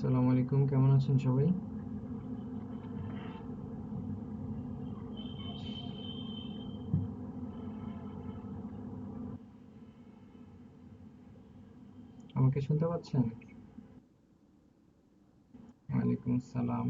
আসসালামু আলাইকুম, কেমন আছেন সবাই? আমাকে শুনতে পাচ্ছেন? ওয়ালাইকুম আসসালাম।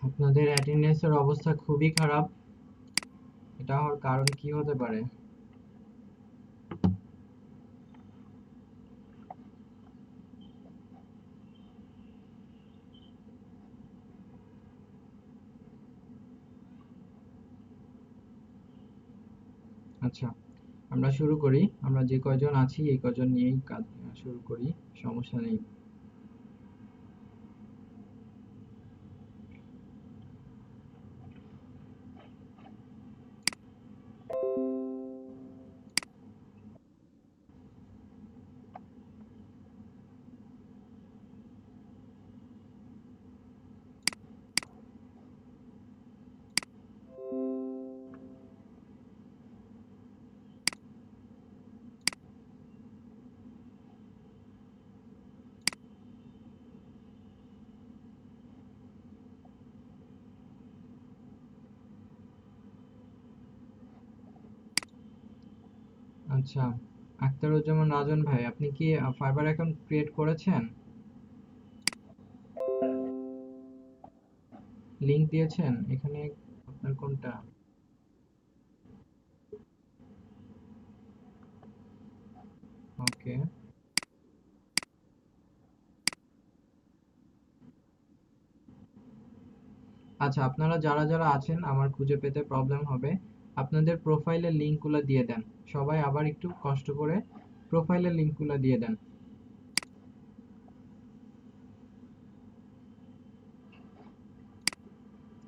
আপনাদের অ্যাটেন্ডেন্সের অবস্থা খুবই খারাপ। এটা হওয়ার কারণ কি হতে পারে? আচ্ছা, আমরা শুরু করি। আমরা যে কয়জন আছি এই কয়জন নিয়েই কাজ শুরু করি। সমস্যা নেই। আচ্ছা, আখতারুজ্জামান রাজন ভাই, আপনি কি ফাইবার অ্যাকাউন্ট ক্রিয়েট করেছেন? লিংক দিয়েছেন এখানে? আপনার কোনটা? ওকে। আচ্ছা, আপনারা যারা যারা আছেন আমার খুঁজে পেতে প্রবলেম হবে, আপনাদের প্রোফাইলের লিংকগুলো দিয়ে দেন। সবাই আবার একটু কষ্ট করে প্রোফাইলের লিংকগুলো দিয়ে দেন।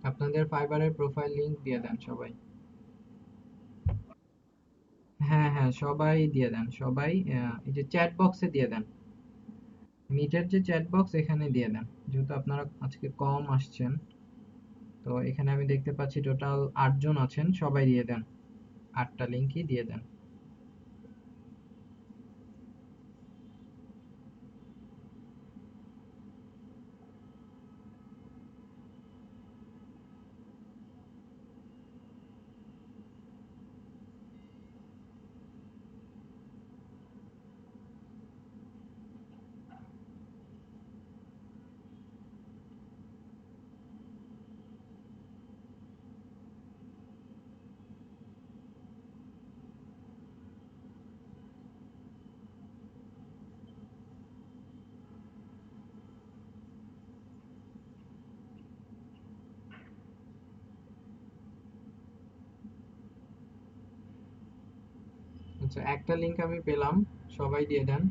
আপনাদের ফাইবারের প্রোফাইল লিংক দিয়ে দেন সবাই। হ্যাঁ হ্যাঁ, সবাই দিয়ে দেন সবাই। এই যে চ্যাট বক্সে দিয়ে দেন। মিটের যে চ্যাট বক্স এখানে দিয়ে দেন, যেহেতু আপনারা আজকে কম আসছেন। তো এখানে আমি দেখতে পাচ্ছি টোটাল 8 জন আছেন, সবাই দিয়ে দেন। 8টা লিংকই দিয়ে দেন। আচ্ছা, একটা লিংক আমি পেলাম, সবাই দিয়ে দেন।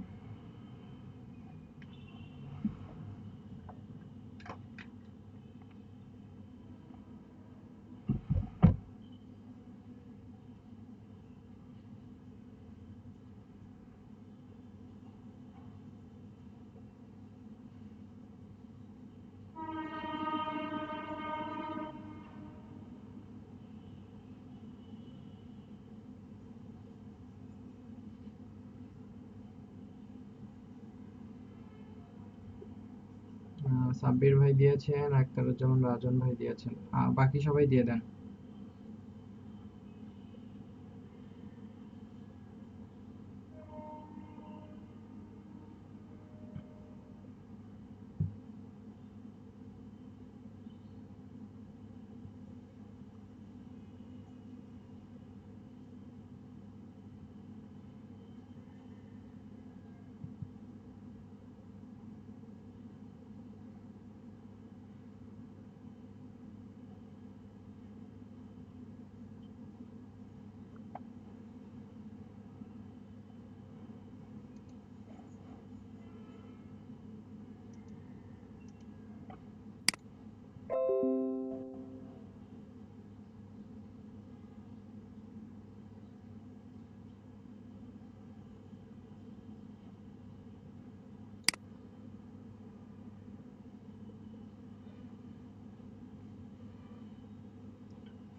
সাব্বির ভাই দিয়েছেন, আখতারুজ্জামান রাজন ভাই দিয়েছেন। বাকি সবাই দিয়ে দেন।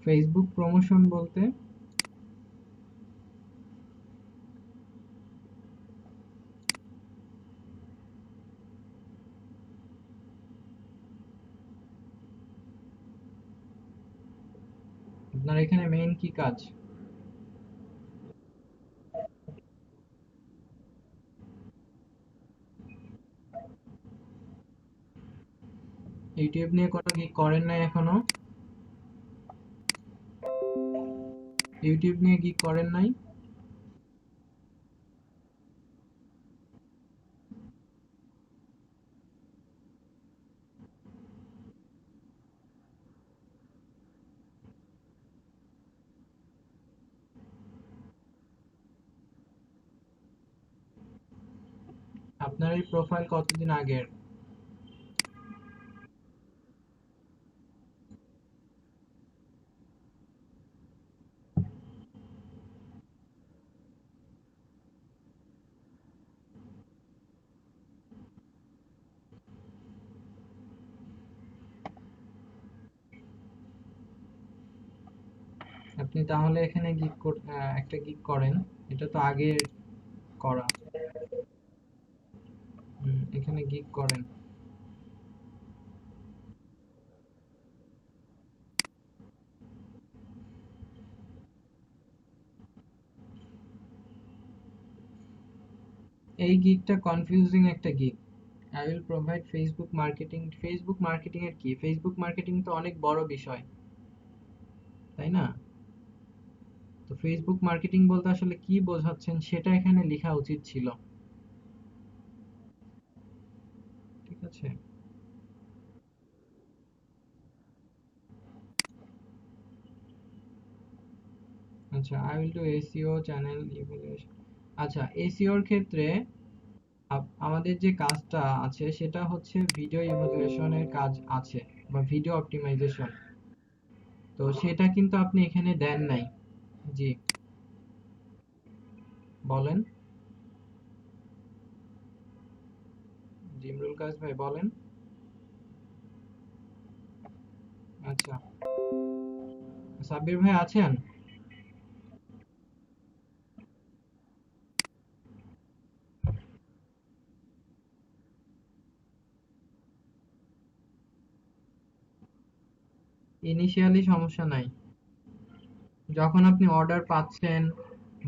ফেসবুক প্রমোশন বলতে আপনার এখানে মেইন কি কাজ? ইউটিউব নিয়ে কোনো কি করেন নাই এখনো? ইউটিউব নিয়ে কি করেন নাই? আপনার এই প্রোফাইল কতদিন আগের? আপনি তাহলে এখানে একটা গিগ করেন। এটা তো আগে করা। এখানে গিগ করেন। এই গিগটা কনফিউজিং একটা gig. I will provide Facebook marketing. Facebook marketing এর কি? ফেসবুক মার্কেটিং তো অনেক বড় বিষয়, তাই না? তো ফেসবুক মার্কেটিং বলতে আসলে কি বোঝাচ্ছেন সেটা এখানে লেখা উচিত ছিল। ঠিক আছে? আচ্ছা, I will do SEO channel evaluation. আচ্ছা, এসইও এর ক্ষেত্রে আমাদের যে কাজটা আছে সেটা হচ্ছে ভিডিও ইভ্যালুয়েশনের কাজ আছে, বা ভিডিও অপটিমাইজেশন। তো সেটা কিন্তু আপনি এখানে দেন নাই। জি, বলেন। জিমরুল কাজ ভাই বলেন। আচ্ছা, সাব্বির ভাই আছেন? ইনিশিয়ালি সমস্যা নাই। যখন আপনি অর্ডার পাচ্ছেন,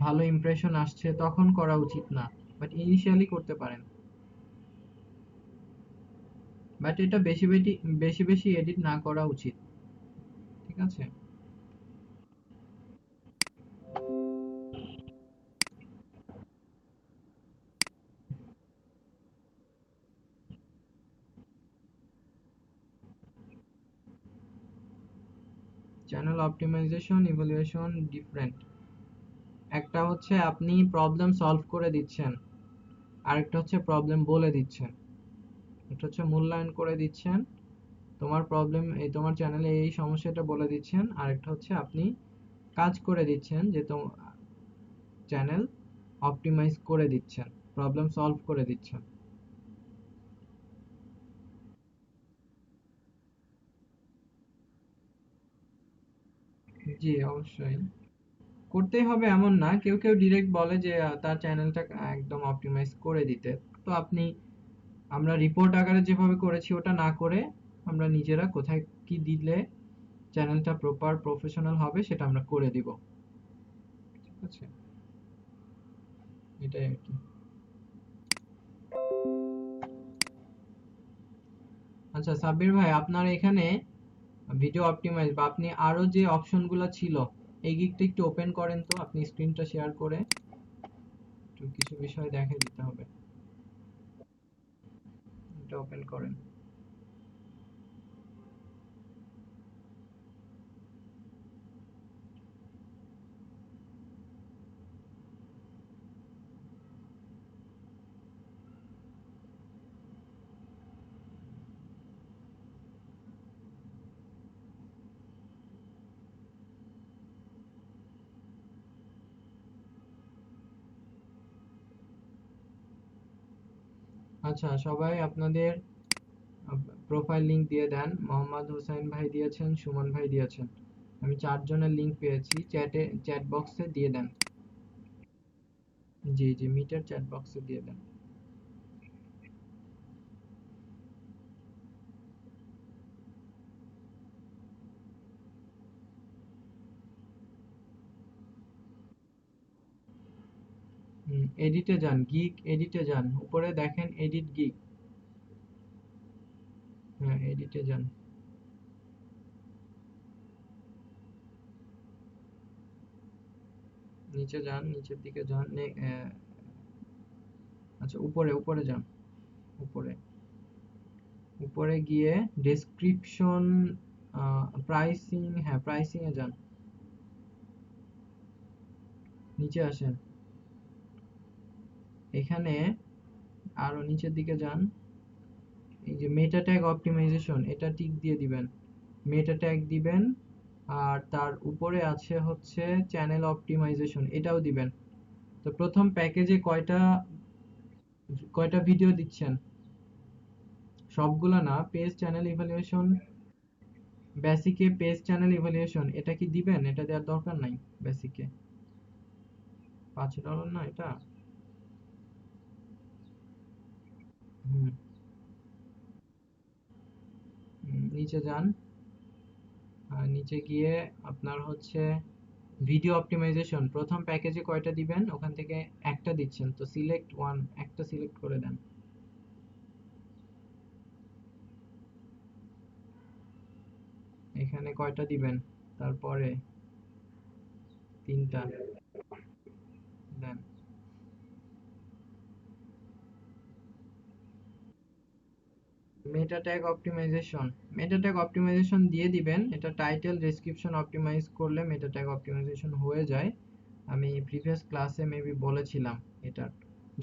ভালো ইমপ্রেশন আসছে, তখন করা উচিত না। বাট ইনিশিয়ালি করতে পারেন। বাট এটা বেশি বেশি বেশি বেশি এডিট না করা উচিত। ঠিক আছে? Channel optimization evaluation different. একটা হচ্ছে আপনি প্রবলেম সলভ করে দিচ্ছেন, আরেকটা হচ্ছে প্রবলেম বলে দিচ্ছেন। এটা হচ্ছে মূল্যায়ন করে দিচ্ছেন, তোমার প্রবলেম এই, তোমার চ্যানেলে এই সমস্যাটা বলে দিচ্ছেন। আরেকটা হচ্ছে আপনি কাজ করে দিচ্ছেন, যে চ্যানেল অপটিমাইজ করে দিচ্ছেন, প্রবলেম সলভ করে দিচ্ছেন। জি, অবশ্যই করতেই হবে এমন না। কেউ কেউ ডিরেক্ট বলে যে তার চ্যানেলটা একদম অপটিমাইজ করে দিতে। তো আপনি, আমরা রিপোর্ট আকারে যেভাবে করেছি ওটা না করে, আমরা নিজেরা কোথায় কি দিলে চ্যানেলটা প্রপার প্রফেশনাল হবে সেটা আমরা করে দিব। ঠিক আছে? এটাই আর কি। আচ্ছা সাব্বির ভাই, আপনার এখানে ভিডিও অপটিমাইজ বা আপনি আরো যে অপশনগুলো ছিল, এই গিকটা একটু ওপেন করেন তো, আপনি স্ক্রিনটা শেয়ার করে একটু কিছু বিষয় দেখাই দিতে হবে। এটা ওপেন করেন। আচ্ছা, সবাই আপনাদের প্রোফাইল লিংক দিয়ে দেন। মোহাম্মদ হোসেন ভাই দিয়েছেন, সুমন ভাই দিয়েছেন। আমি 4 জনের লিংক পেয়েছি, চ্যাট বক্সে দিয়ে দেন। জি জি, মিটের চ্যাট বক্সে দিয়ে দেন। এডিটে যান, গিগ এডিটে যান, উপরে দেখেন এডিট গিগ। হ্যাঁ, এডিটে যান। নিচে যান, নিচের দিকে যান, আচ্ছা উপরে উপরে যান, উপরে উপরে গিয়ে ডেসক্রিপশন, প্রাইসিং, হ্যাঁ প্রাইসিং এ যান, নিচে আসেন, এখানে আরো নিচের দিকে যান, এই যে মেটা ট্যাগ অপটিমাইজেশন, এটা টিক দিয়ে দিবেন, মেটা ট্যাগ দিবেন। আর তার উপরে আছে হচ্ছে চ্যানেল অপটিমাইজেশন, এটাও দিবেন। তো প্রথম প্যাকেজে কয়টা কয়টা ভিডিও দিচ্ছেন? সবগুলা না, পেজ চ্যানেল ইভালুয়েশন, বেসিকে পেজ চ্যানেল ইভালুয়েশন, এটা কি দিবেন? এটা দেওয়ার দরকার নাই বেসিকে। $5 না এটা? হুম, নিচে যান, আর নিচে গিয়ে আপনার হচ্ছে ভিডিও অপটিমাইজেশন, প্রথম প্যাকেজে কয়টা দিবেন? ওখান থেকে একটা দিচ্ছেন, তো সিলেক্ট ওয়ান, একটা সিলেক্ট করে দেন। এখানে কয়টা দিবেন? তারপরে তিনটা দেন। Meta tag optimisation, meta tag optimisation দিয়ে দিবেন। এটা টাইটেল ডেসক্রিপশন অপটিমাইজ করলে মেটা ট্যাগ অপটিমাইজেশন হয়ে যায়। আমি প্রিভিয়াস ক্লাসে মেবি বলেছিলাম এটা।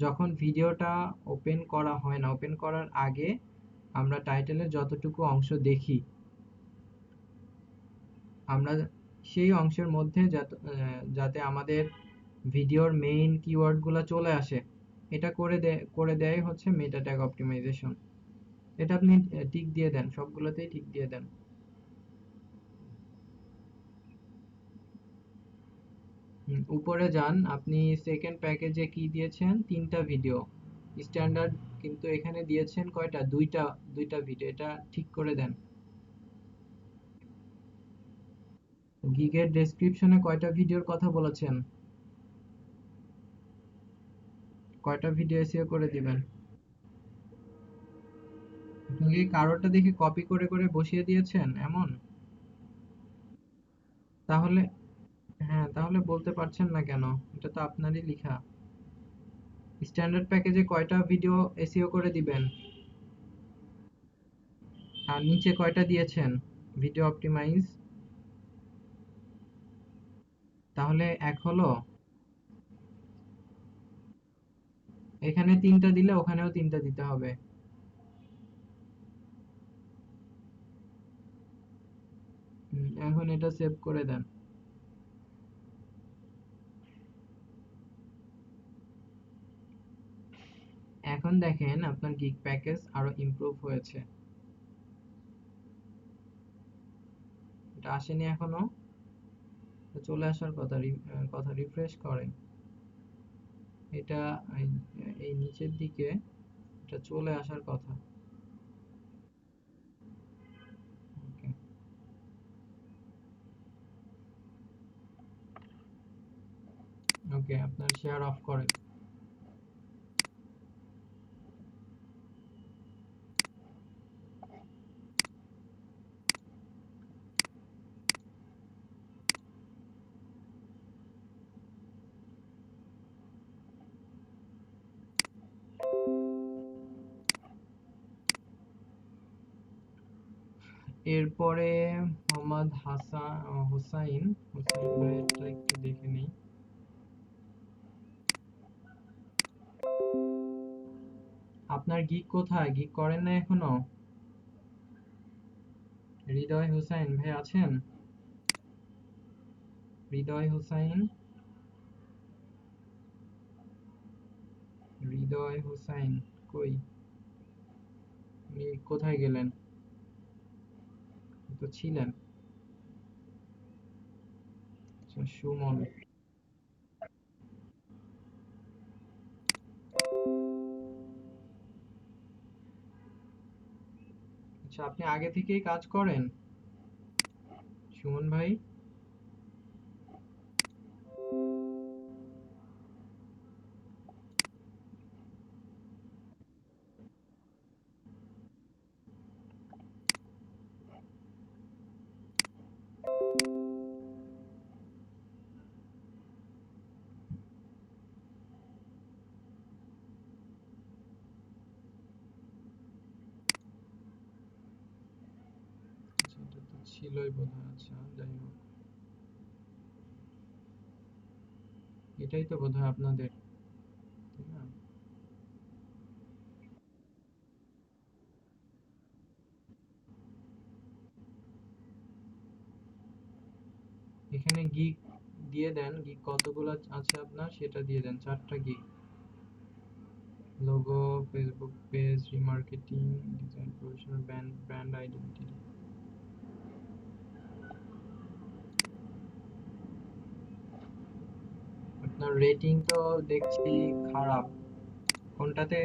যখন ভিডিওটা ওপেন করা হয় না, ওপেন করার আগে আমরা টাইটেলের যতটুকু অংশ দেখি, আমরা সেই অংশের মধ্যে যাতে আমাদের ভিডিওর মেইন কিওয়ার্ডগুলো চলে আসে, এটা করে দেয় হচ্ছে মেটা ট্যাগ অপটিমাইজেশন। এটা আপনি টিক দিয়ে দেন, সবগুলোতেই টিক দিয়ে দেন। উপরে যান, আপনি সেকেন্ড প্যাকেজে কি দিয়েছেন? তিনটা ভিডিও স্ট্যান্ডার্ড, কিন্তু এখানে দিয়েছেন কয়টা? দুইটা, দুইটা ভিডিও, এটা ঠিক করে দেন। গিগের ডেসক্রিপশনে কয়টা ভিডিওর কথা বলেছেন? কয়টা ভিডিও এসইও করে দিবেন? আপনি কি কারোরটা দেখে কপি করে করে বসিয়ে দিয়েছেন এমন? তাহলে, হ্যাঁ তাহলে বলতে পারছেন না কেন? এটা তো আপনারই লেখা। স্ট্যান্ডার্ড প্যাকেজে কয়টা ভিডিও এসইও করে দিবেন? আর নিচে কয়টা দিয়েছেন ভিডিও অপটিমাইজ? তাহলে এক হলো। এখানে তিনটা দিলে ওখানেও তিনটা দিতে হবে। এখন এটা সেভ করে দেন। এখন দেখেন আপনার গিগ প্যাকেজ আরো ইমপ্রুভ হয়েছে। এটা আসেনি এখনো? তো চলে আসার কথা, কথা রিফ্রেশ করেন। এটা এই এই নিচের দিকে এটা চলে আসার কথা। ওকে, ওকে আপনার শেয়ার অফ করেন। এরপরে মোহাম্মদ হাসান, হুসাইন, হুসাইন ভাইয়েরটা একটু দেখে নেই। আপনার গিগ কোথায়? গিগ করেন না এখনো? হৃদয় হুসাইন ভাই আছেন? হৃদয় হুসাইন, হৃদয় হুসাইন কই? আপনি কোথায় গেলেন? তো ছিলেন। সুমন। আচ্ছা, আপনি আগে থেকেই কাজ করেন সুমন ভাই? আচ্ছা, এটা তো ছিলই বোধহয়। আচ্ছা, যাই হোক, এটাই তো বোধহয় আপনাদের, তাই না? এখানে গিগ দিয়ে দেন, গিগ কতগুলো আছে আপনার সেটা দিয়ে দেন, 4টা gig. Logo, Facebook page, remarketing, design, professional, brand identity. আপনার রেটিং তো দেখছি খারাপ। কোনটাতে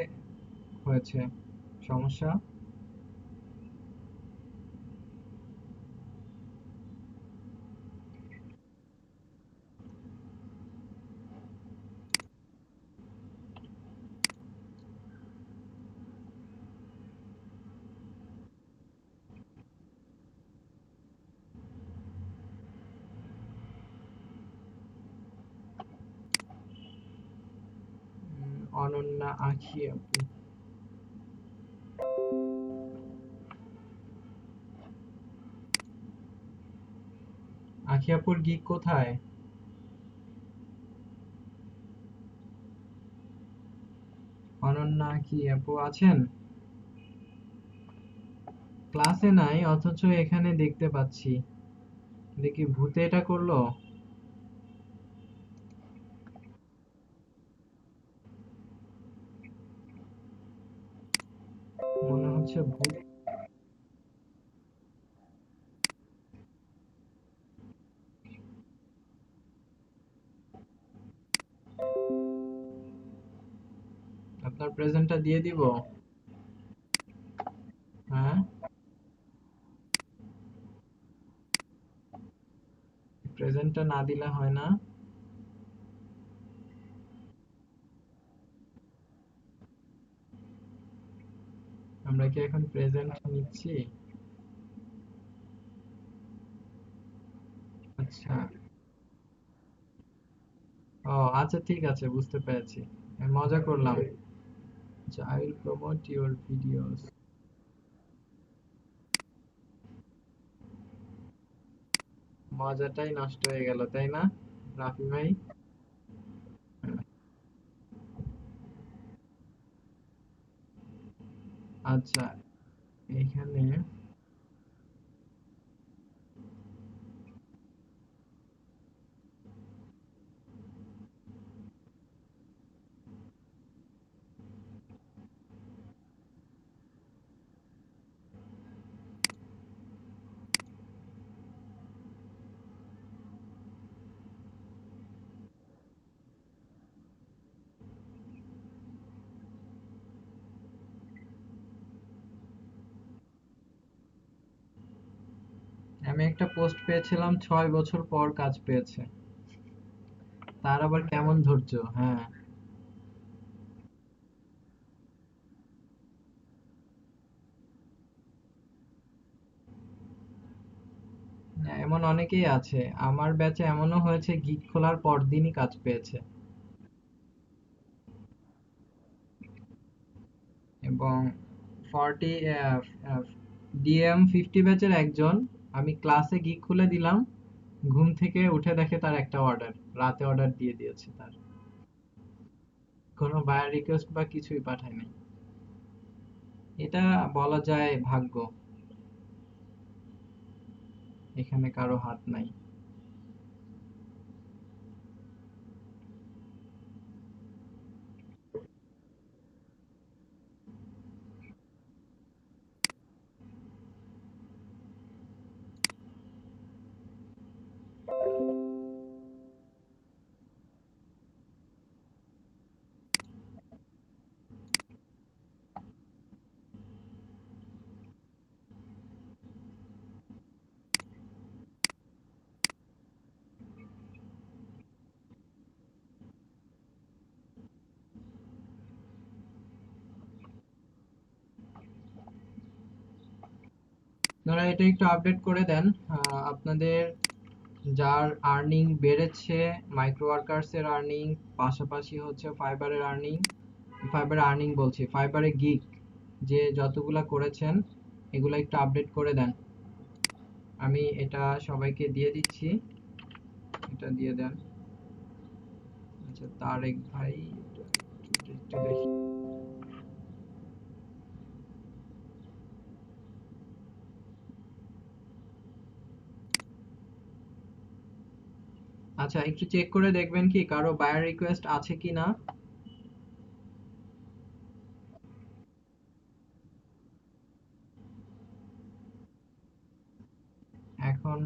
হয়েছে সমস্যা? অনন্যা আখি আপু। আখি আপুর গিগ কোথায়? অনন্যা আখি আপু আছেন? ক্লাসে নাই, অথচ এখানে দেখতে পাচ্ছি। দেখি ভূতে এটা করলো। মনে হচ্ছে ভূত। আপনার প্রেজেন্টটা দিয়ে দিব? হ্যাঁ, প্রেজেন্টটা না দিলে হয় না। আমরা কি এখন প্রেজেন্ট নিচ্ছি? আচ্ছা। ও আচ্ছা, ঠিক আছে, বুঝতে পেরেছি। আমি মজা করলাম। আচ্ছা, I will promote your videos. মজাটাই নষ্ট হয়ে গেল, তাই না রাফি ভাই? আচ্ছা, এখানে আমি একটা পোস্ট পেয়েছিলাম, 6 বছর পর কাজ পেয়েছে। তার আবার কেমন ধৈর্য! হ্যাঁ। হ্যাঁ, এমন অনেকেই আছে। আমার ব্যাচে এমনও হয়েছে গিগ খোলার পরদিনই কাজ পেয়েছে। এবং 40 ডিএম 50 ব্যাচের একজন, আমি ক্লাসে গিগ খুলে দিলাম, ঘুম থেকে উঠে দেখে তার একটা অর্ডার, রাতে অর্ডার দিয়ে দিয়েছে তার। কোনো বায়ার রিকোয়েস্ট বা কিছুই পাঠায় নাই। এটা বলা যায় ভাগ্য, এখানে কারো হাত নাই। আপনারা এটা একটু আপডেট করে দেন। আপনাদের যার আর্নিং বেড়েছে, মাইক্রো ওয়ার্কার্স এর আর্নিং, পাশাপাশি হচ্ছে ফাইবারের আর্নিং, ফাইবারে আর্নিং বলছি, ফাইবারে গিগ যে যতগুলা করেছেন এগুলা একটু আপডেট করে দেন। আমি এটা সবাইকে দিয়ে দিচ্ছি, এটা দিয়ে দেন। আচ্ছা তারেক ভাই, একটু দেখি। আচ্ছা একটু চেক করে দেখবেন কি কারো বায়ার রিকোয়েস্ট আছে কিনা। এখন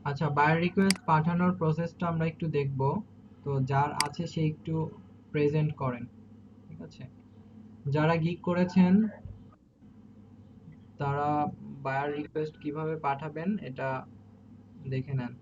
আচ্ছা, বায়ার রিকোয়েস্ট পাঠানোর প্রসেসটা আমরা একটু দেখব। তো যার আছে সে একটু প্রেজেন্ট করেন, ঠিক আছে? যারা গিগ করেছেন তারা বায়ার রিকোয়েস্ট কিভাবে পাঠাবেন এটা দেখে নেন।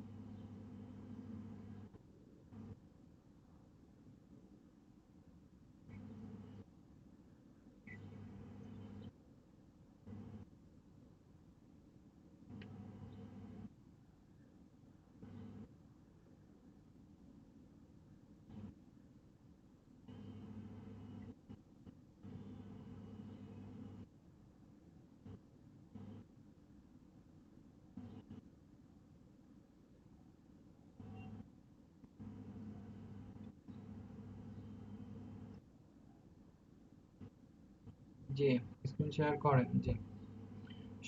জি, স্ক্রিন শেয়ার করেন। জি,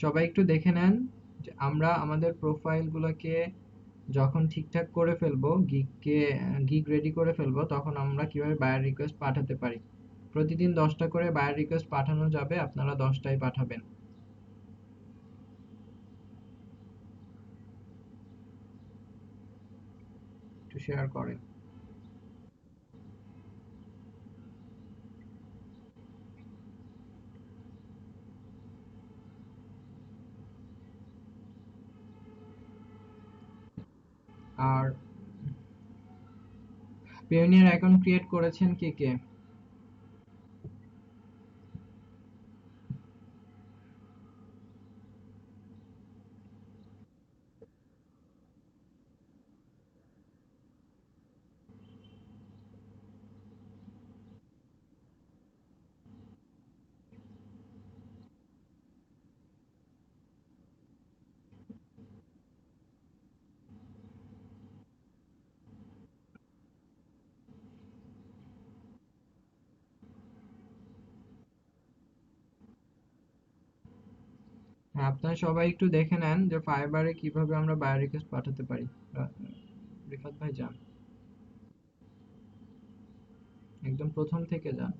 সবাই একটু দেখে নেন যে আমরা আমাদের প্রোফাইলগুলোকে যখন ঠিকঠাক করে ফেলবো, গিগ রেডি করে ফেলবো, তখন আমরা কিভাবে বায়ার রিকোয়েস্ট পাঠাতে পারি। প্রতিদিন 10টা করে বায়ার রিকোয়েস্ট পাঠানো যাবে, আপনারা 10টাই পাঠাবেন। একটু শেয়ার করেন। আর পিওনিয়ার অ্যাকাউন্ট ক্রিয়েট করেছেন কে কে? হ্যাঁ, আপনারা সবাই একটু দেখে নেন যে ফাইবারে কিভাবে আমরা বায়ার রিকোয়েস্ট পাঠাতে পারি। রিফাত ভাই যান, একদম প্রথম থেকে যান।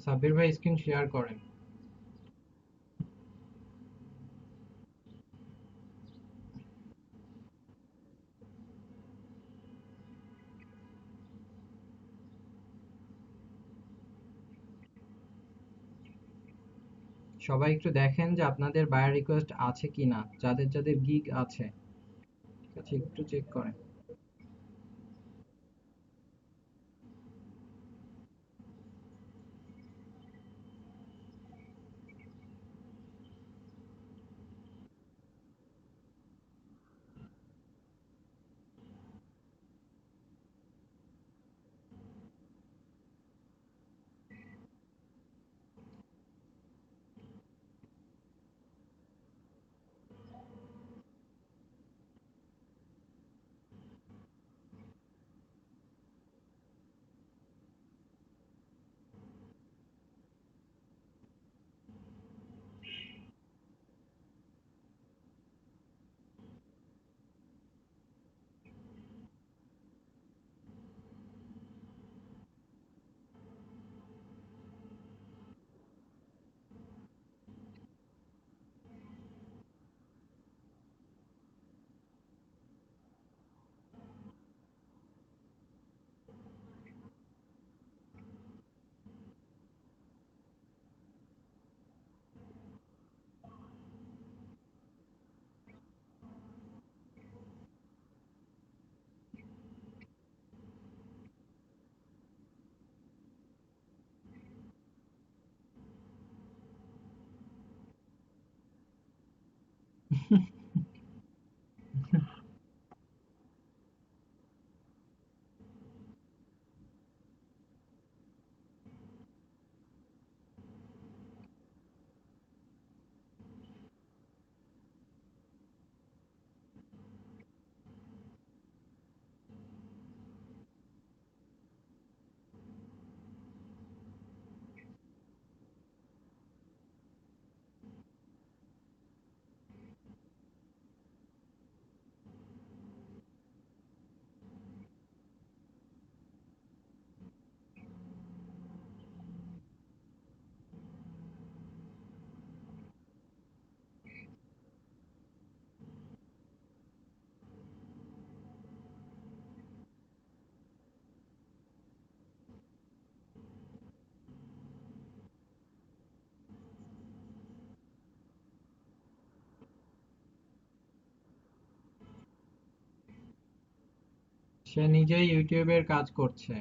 সাব্বির ভাই স্ক্রিন শেয়ার করেন। সবাই একটু দেখেন যে আপনাদের বায়ার রিকোয়েস্ট আছে কিনা, যাদের যাদের গিগ আছে। ঠিক আছে, একটু চেক করেন। সে নিজেই ইউটিউবের কাজ করছে।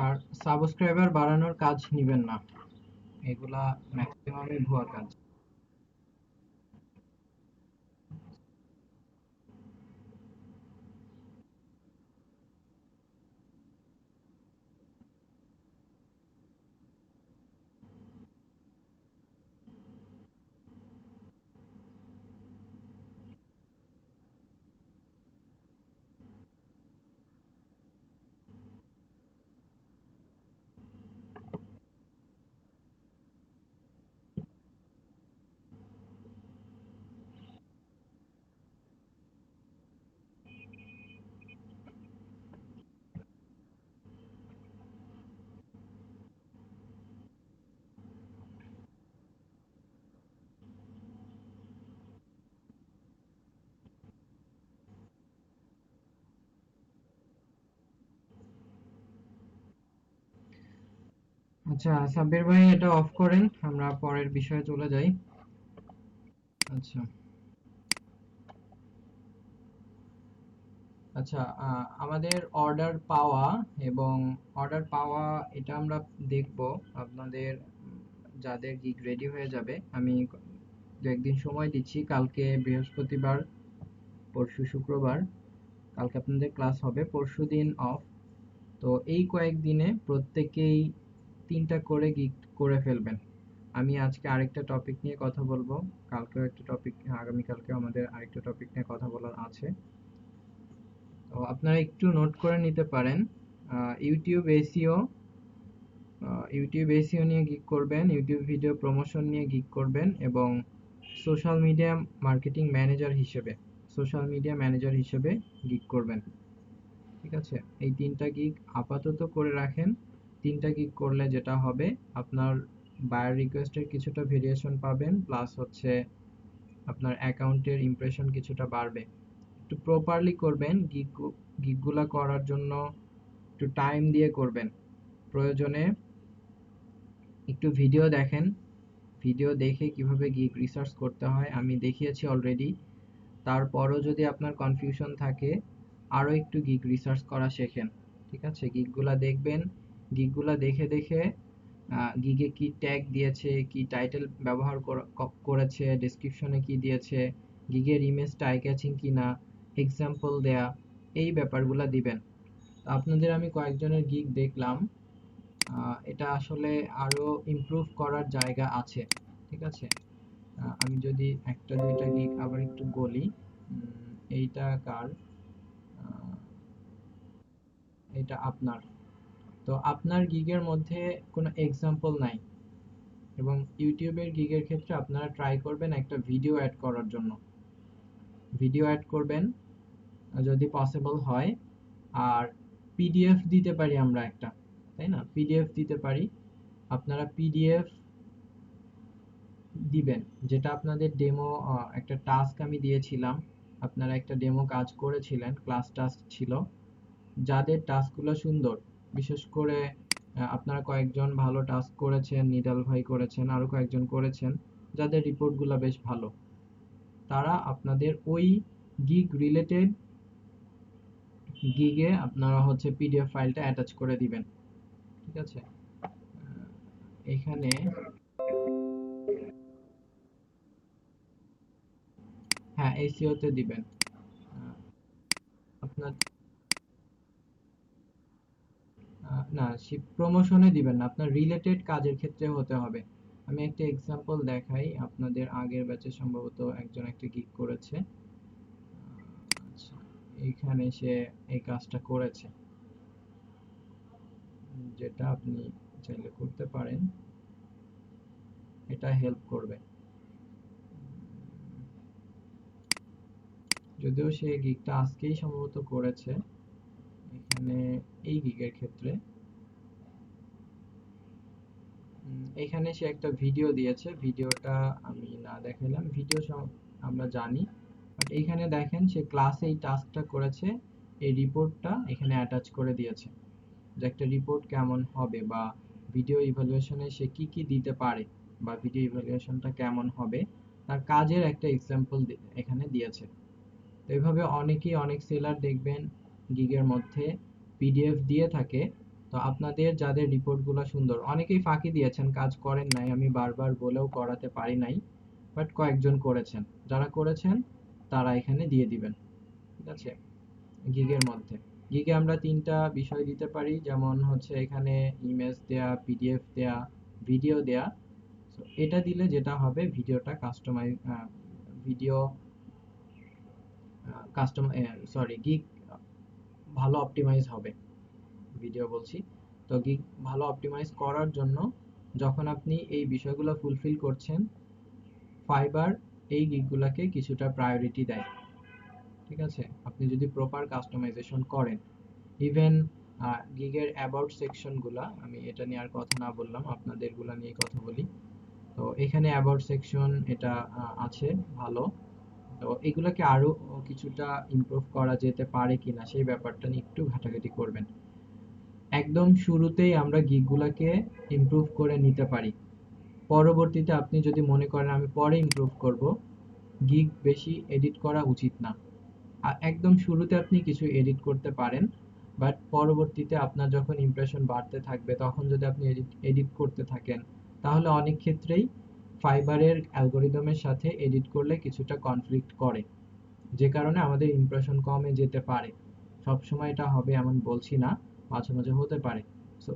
আর সাবস্ক্রাইবার বাড়ানোর কাজ নিবেন না, এগুলা ম্যাক্সিমামই ভুয়া কাজ। আচ্ছা সাব্বির ভাই, এটা অফ করেন, আমরা পরের বিষয়ে চলে যাই। আচ্ছা আচ্ছা, আমাদের অর্ডার পাওয়া এবং অর্ডার পাওয়া এটা আমরা দেখব। আপনাদের যাদের গিগ রেডি হয়ে যাবে, আমি দু একদিন সময় দিচ্ছি। কালকে বৃহস্পতিবার, পরশু শুক্রবার, কালকে আপনাদের ক্লাস হবে, পরশু দিন অফ। তো এই কয়েকদিনে প্রত্যেকেই 3টা করে গিগ করে ফেলবেন। আমি আজকে আরেকটা টপিক নিয়ে কথা বলবো, কালকেও একটা টপিক, আগামীকালকে আমাদের আরেকটা টপিক নিয়ে কথা বলার আছে। তো আপনারা একটু নোট করে নিতে পারেন। ইউটিউব এসইও, ইউটিউব এসইও নিয়ে গিগ করবেন, ইউটিউব ভিডিও প্রমোশন নিয়ে গিগ করবেন, এবং সোশ্যাল মিডিয়া মার্কেটিং ম্যানেজার হিসেবে, সোশ্যাল মিডিয়া ম্যানেজার হিসেবে গিগ করবেন। ঠিক আছে, এই 3টা গিগ আপাতত করে রাখেন। 3টা গিগ করলে যেটা হবে, আপনার বায়ার রিকোয়েস্টের কিছুটা ভেরিয়েশন পাবেন, প্লাস হচ্ছে আপনার অ্যাকাউন্টের ইমপ্রেশন কিছুটা বাড়বে। একটু প্রপারলি করবেন গিগগুলা করার জন্য, একটু টাইম দিয়ে করবেন। প্রয়োজনে একটু ভিডিও দেখেন, ভিডিও দেখে কিভাবে গিগ রিসার্চ করতে হয় আমি দেখিয়েছি অলরেডি। তারপরও যদি আপনার কনফিউশন থাকে, আরও একটু গিগ রিসার্চ করা শেখেন। ঠিক আছে, গিগগুলা দেখবেন, গিগগুলা দেখে দেখে গিগে কি ট্যাগ দিয়েছে, কি টাইটেল ব্যবহার করেছে, ডেসক্রিপশনে কি দিয়েছে, গিগের ইমেজটা আই ক্যাচিং কিনা, এক্সাম্পল দেয়া, এই ব্যাপারগুলা দিবেন। আপনাদের আমি কয়েকজনের গিগ দেখলাম, এটা আসলে আরো ইমপ্রুভ করার জায়গা আছে। ঠিক আছে, আমি যদি একটা দুইটা গিগ আবার একটু বলি, এইটা কার, আহ, এটা আপনার। তো আপনার গিগের মধ্যে কোনো এক্সাম্পল নাই, এবং ইউটিউবের গিগের ক্ষেত্রে আপনারা ট্রাই করবেন একটা ভিডিও অ্যাড করার জন্য। ভিডিও অ্যাড করবেন যদি পসিবল হয়। আর পিডিএফ দিতে পারি আমরা একটা, তাই না, পিডিএফ দিতে পারি। আপনারা পিডিএফ দিবেন, যেটা আপনাদের ডেমো, একটা টাস্ক আমি দিয়েছিলাম, আপনারা একটা ডেমো কাজ করেছিলেন, ক্লাস টাস্ক ছিল। যাদের টাস্কগুলো সুন্দর, বিশেষ করে আপনারা কয়েকজন ভালো টাস্ক করেছেন, নিডাল ভাই করেছেন, আরো কয়েকজন করেছেন, যাদের রিপোর্টগুলো বেশ ভালো, তারা আপনাদের ওই গিগ রিলেটেড গিগে আপনারা হচ্ছে পিডিএফ ফাইলটা অ্যাটাচ করে দিবেন। ঠিক আছে, এখানে, হ্যাঁ এসইও তে দিবেন। আপনার না, প্রমোশনে দিবেন না, আপনার রিলেটেড কাজের ক্ষেত্রে হতে হবে। আমি একটা এক্সাম্পল দেখাই আপনাদের, আগের ব্যাচে সম্ভবত একজন একটা গিগ করেছে। আচ্ছা, এইখানে সে এই কাজটা করেছে, যেটা আপনি চাইলে করতে পারেন, এটা হেল্প করবে। যদিও সে গিগটা আজকেই সম্ভবত করেছে। এখানে এই গিগের ক্ষেত্রে এখানে সে একটা ভিডিও দিয়েছে, ভিডিওটা আমি না দেখাইলাম, ভিডিও আমরা জানি, বাট এইখানে দেখেন সে ক্লাসে এই টাস্কটা করেছে, এই রিপোর্টটা এখানে অ্যাটাচ করে দিয়েছে, যে একটা রিপোর্ট কেমন হবে, বা ভিডিও ইভ্যালুয়েশনে সে কি কি দিতে পারে, বা ভিডিও ইভ্যালুয়েশনটা কেমন হবে, তার কাজের একটা এক্সাম্পল এখানে দিয়েছে। তো এইভাবে অনেকেই, অনেক সেলার দেখবেন গিগের মধ্যে পিডিএফ দিয়ে থাকে। তো আপনাদের যাদের রিপোর্টগুলো সুন্দর, অনেকেই ফাঁকি দিয়েছেন, কাজ করেন নাই, আমি বারবার বলেও করাতে পারি নাই, বাট কয়েকজন করেছেন, যারা করেছেন তারা এখানে দিয়ে দিবেন। ঠিক আছে, গিগের মধ্যে, গিগে আমরা 3টা বিষয় দিতে পারি, যেমন হচ্ছে এখানে ইমেজ দেয়া, পিডিএফ দেয়া, ভিডিও দেয়া। তো এটা দিলে যেটা হবে, ভিডিওটা customize, video custom sorry gig ভালো অপটিমাইজ হবে, ভিডিও বলছি। তো গিগ ভালো অপটিমাইজ করার জন্য, যখন আপনি এই বিষয়গুলো ফুলফিল করছেন, ফাইবার এই গিগগুলোকে কিছুটা প্রায়োরিটি দেয়। ঠিক আছে, আপনি যদি প্রপার কাস্টমাইজেশন করেন, ইভেন গিগের অ্যাবাউট সেকশনগুলা, আমি এটা নিয়ে আর কথা না বললাম, আপনাদেরগুলা নিয়ে কথা বলি। তো এখানে অ্যাবাউট সেকশন এটা আছে ভালো। তো এগুলোকে আরো কিছুটা ইমপ্রুভ করা যেতে পারে কিনা, সেই ব্যাপারটা নিয়ে একটু ঘাটাঘাটি করবেন। একদম শুরুতেই আমরা গিগগুলোকে ইমপ্রুভ করে নিতে পারি। পরবর্তীতে আপনি যদি মনে করেন আমি পরে ইমপ্রুভ করব, গিগ বেশি এডিট করা উচিত না। একদম শুরুতে আপনি কিছু এডিট করতে পারেন, বাট পরবর্তীতে আপনার যখন ইমপ্রেশন বাড়তে থাকবে তখন যদি আপনি এডিট এডিট করতে থাকেন, তাহলে অনেক ক্ষেত্রেই ফাইবারের অ্যালগোরিদমের সাথে এডিট করলে কিছুটা কনফ্লিক্ট করে, যে কারণে আমাদের ইমপ্রেশন কমে যেতে পারে। সবসময় এটা হবে এমন বলছি না, মাঝে মাঝে হতে পারে। সো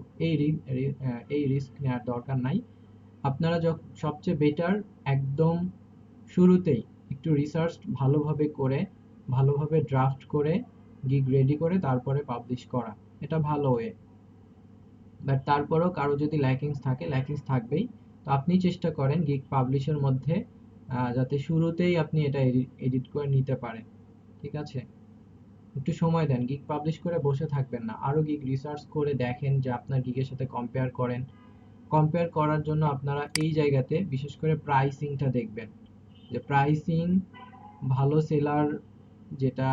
এই রিস্ক নেওয়ার দরকার নাই। আপনারা সবচেয়ে বেটার একদম শুরুতেই একটু রিসার্চ ভালোভাবে করে, ভালোভাবে ড্রাফট করে, গিগ রেডি করে তারপরে পাবলিশ করা, এটা ভালো ওয়ে। বাট তারপরেও কারো যদি ল্যাকিংস থাকে, ল্যাকিংস থাকবেই, তো আপনি চেষ্টা করেন গিগ পাবলিশের মধ্যে যাতে শুরুতেই আপনি এটা এডিট করে নিতে পারেন। ঠিক আছে, একটু সময় দেন, গিগ পাবলিশ করে বসে থাকবেন না, আরো গিগ রিসার্চ করে দেখেন, যে আপনার গিগের সাথে কম্পেয়ার করেন। কম্পেয়ার করার জন্য আপনারা এই জায়গাতে বিশেষ করে প্রাইসিংটা দেখবেন, যে প্রাইসিং ভালো সেলার যেটা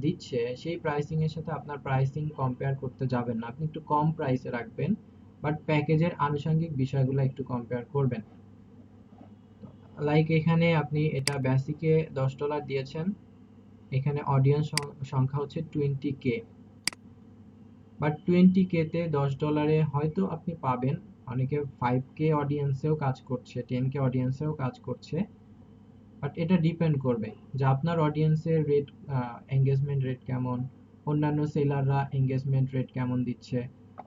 দিচ্ছে সেই প্রাইসিং এর সাথে আপনার প্রাইসিং কম্পেয়ার করতে যাবেন না, আপনি একটু কম প্রাইসে রাখবেন, বাট প্যাকেজের আনুষঙ্গিক বিষয়গুলো একটু কম্পেয়ার করবেন। লাইক এখানে আপনি এটা বেসিকে $10 দিয়েছেন, এখানে অডিয়েন্স সংখ্যা হচ্ছে 20K, বাট 20K তে $10 হয়তো আপনি পাবেন, অনেকে 5K অডিয়েন্সেও কাজ করছে, 10K অডিয়েন্সেও কাজ করছে, বাট এটা ডিপেন্ড করবে যে আপনার অডিয়েন্সের রেট, এঙ্গেজমেন্ট রেট কেমন, অন্যান্য সেলাররা এঙ্গেজমেন্ট রেট কেমন দিচ্ছে,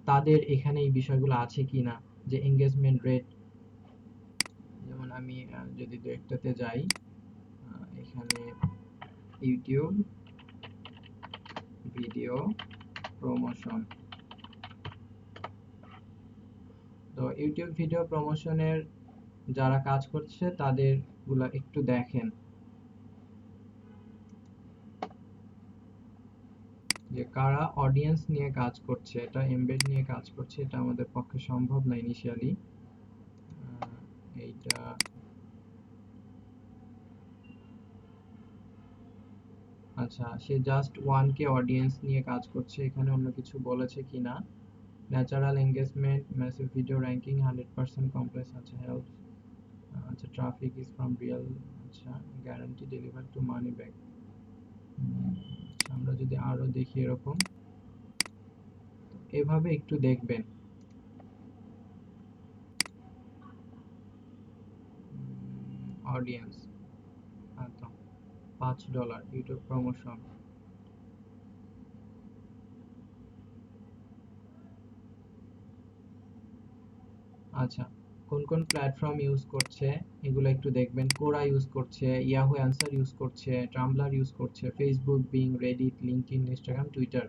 তাদের এখানে এই বিষয়গুলো আছে কিনা, যে এঙ্গেজমেন্ট রেট। যেমন আমি যদি দু একটাতে যাই, এখানে ইউটিউব ভিডিও প্রমোশন, তো ইউটিউব ভিডিও প্রমোশনের যারা কাজ করছে তাদের গুলা একটু দেখেন, যে কারা অডিয়েন্স নিয়ে কাজ করছে, এটা এমবেড নিয়ে কাজ করছে, এটা আমাদের পক্ষে সম্ভব না ইনিশিয়ালি। এইটা আচ্ছা, সে জাস্ট 1K অডিয়েন্স নিয়ে কাজ করছে, এখানে অন্য কিছু বলেছে কিনা। Natural engagement, massive video ranking, 100% complex, আচ্ছা হেল্প, আচ্ছা ট্রাফিক ইজ ফ্রম রিয়েল, আচ্ছা guarantee deliver to money back. আমরা যদি আরো দেখি এরকম, এভাবে একটু দেখবেন। অডিয়েন্স, আচ্ছা $5 ইউটিউব প্রমোশন। আচ্ছা, কোন কোন প্ল্যাটফর্ম ইউজ করছে এগুলো একটু দেখবেন। কোরা ইউজ করছে, ইয়াহু অ্যান্সার ইউজ করছে, টাম্বলার ইউজ করছে, Facebook, Bing, Reddit, LinkedIn, Instagram, Twitter.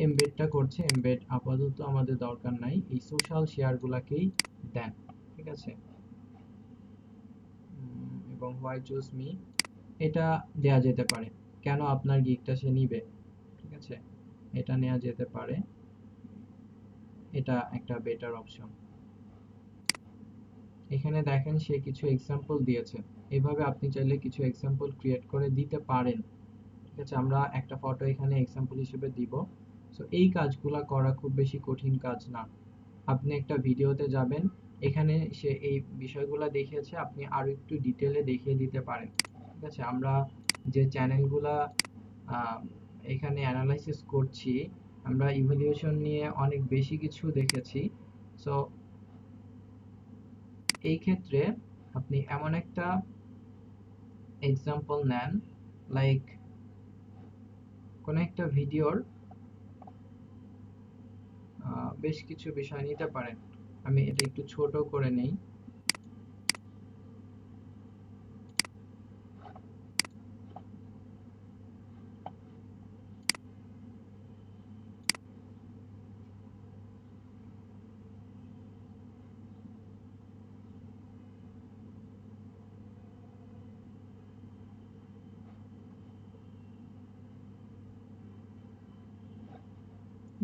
এমবেডটা করছে, এমবেড আপাতত আমাদের দরকার নাই, এই সোশ্যাল শেয়ারগুলোকেই দেন। ঠিক আছে, এবং হোয়াই চুজ মি, এটা দেয়া যেতে পারে, কেন আপনার গিগটা সে নিবে। ঠিক আছে, এটা নেওয়া যেতে পারে, এটা একটা বেটার অপশন। এখানে দেখেন সে কিছু এক্সাম্পল দিয়েছে, এভাবে আপনি চাইলে কিছু এক্সাম্পল ক্রিয়েট করে দিতে পারেন। ঠিক আছে, আমরা একটা ফটো এখানে এক্সাম্পল হিসেবে দিব। সো এই কাজগুলা করা খুব বেশি কঠিন কাজ না। আপনি একটা ভিডিওতে যাবেন, এখানে সে এই বিষয়গুলো দেখিয়েছে, আপনি আরো একটু ডিটেলে দেখিয়ে দিতে পারেন। ঠিক আছে, আমরা যে চ্যানেলগুলা আহ, এখানে অ্যানালাইসিস করছি, আমরা ইভ্যালুয়েশন নিয়ে অনেক বেশি কিছু দেখেছি। সো এই ক্ষেত্রে আপনি এমন একটা এক্সাম্পল নেন, লাইক কোন একটা ভিডিওর বেশ কিছু বিষয় নিতে পারেন। আমি এটা একটু ছোট করে নেই।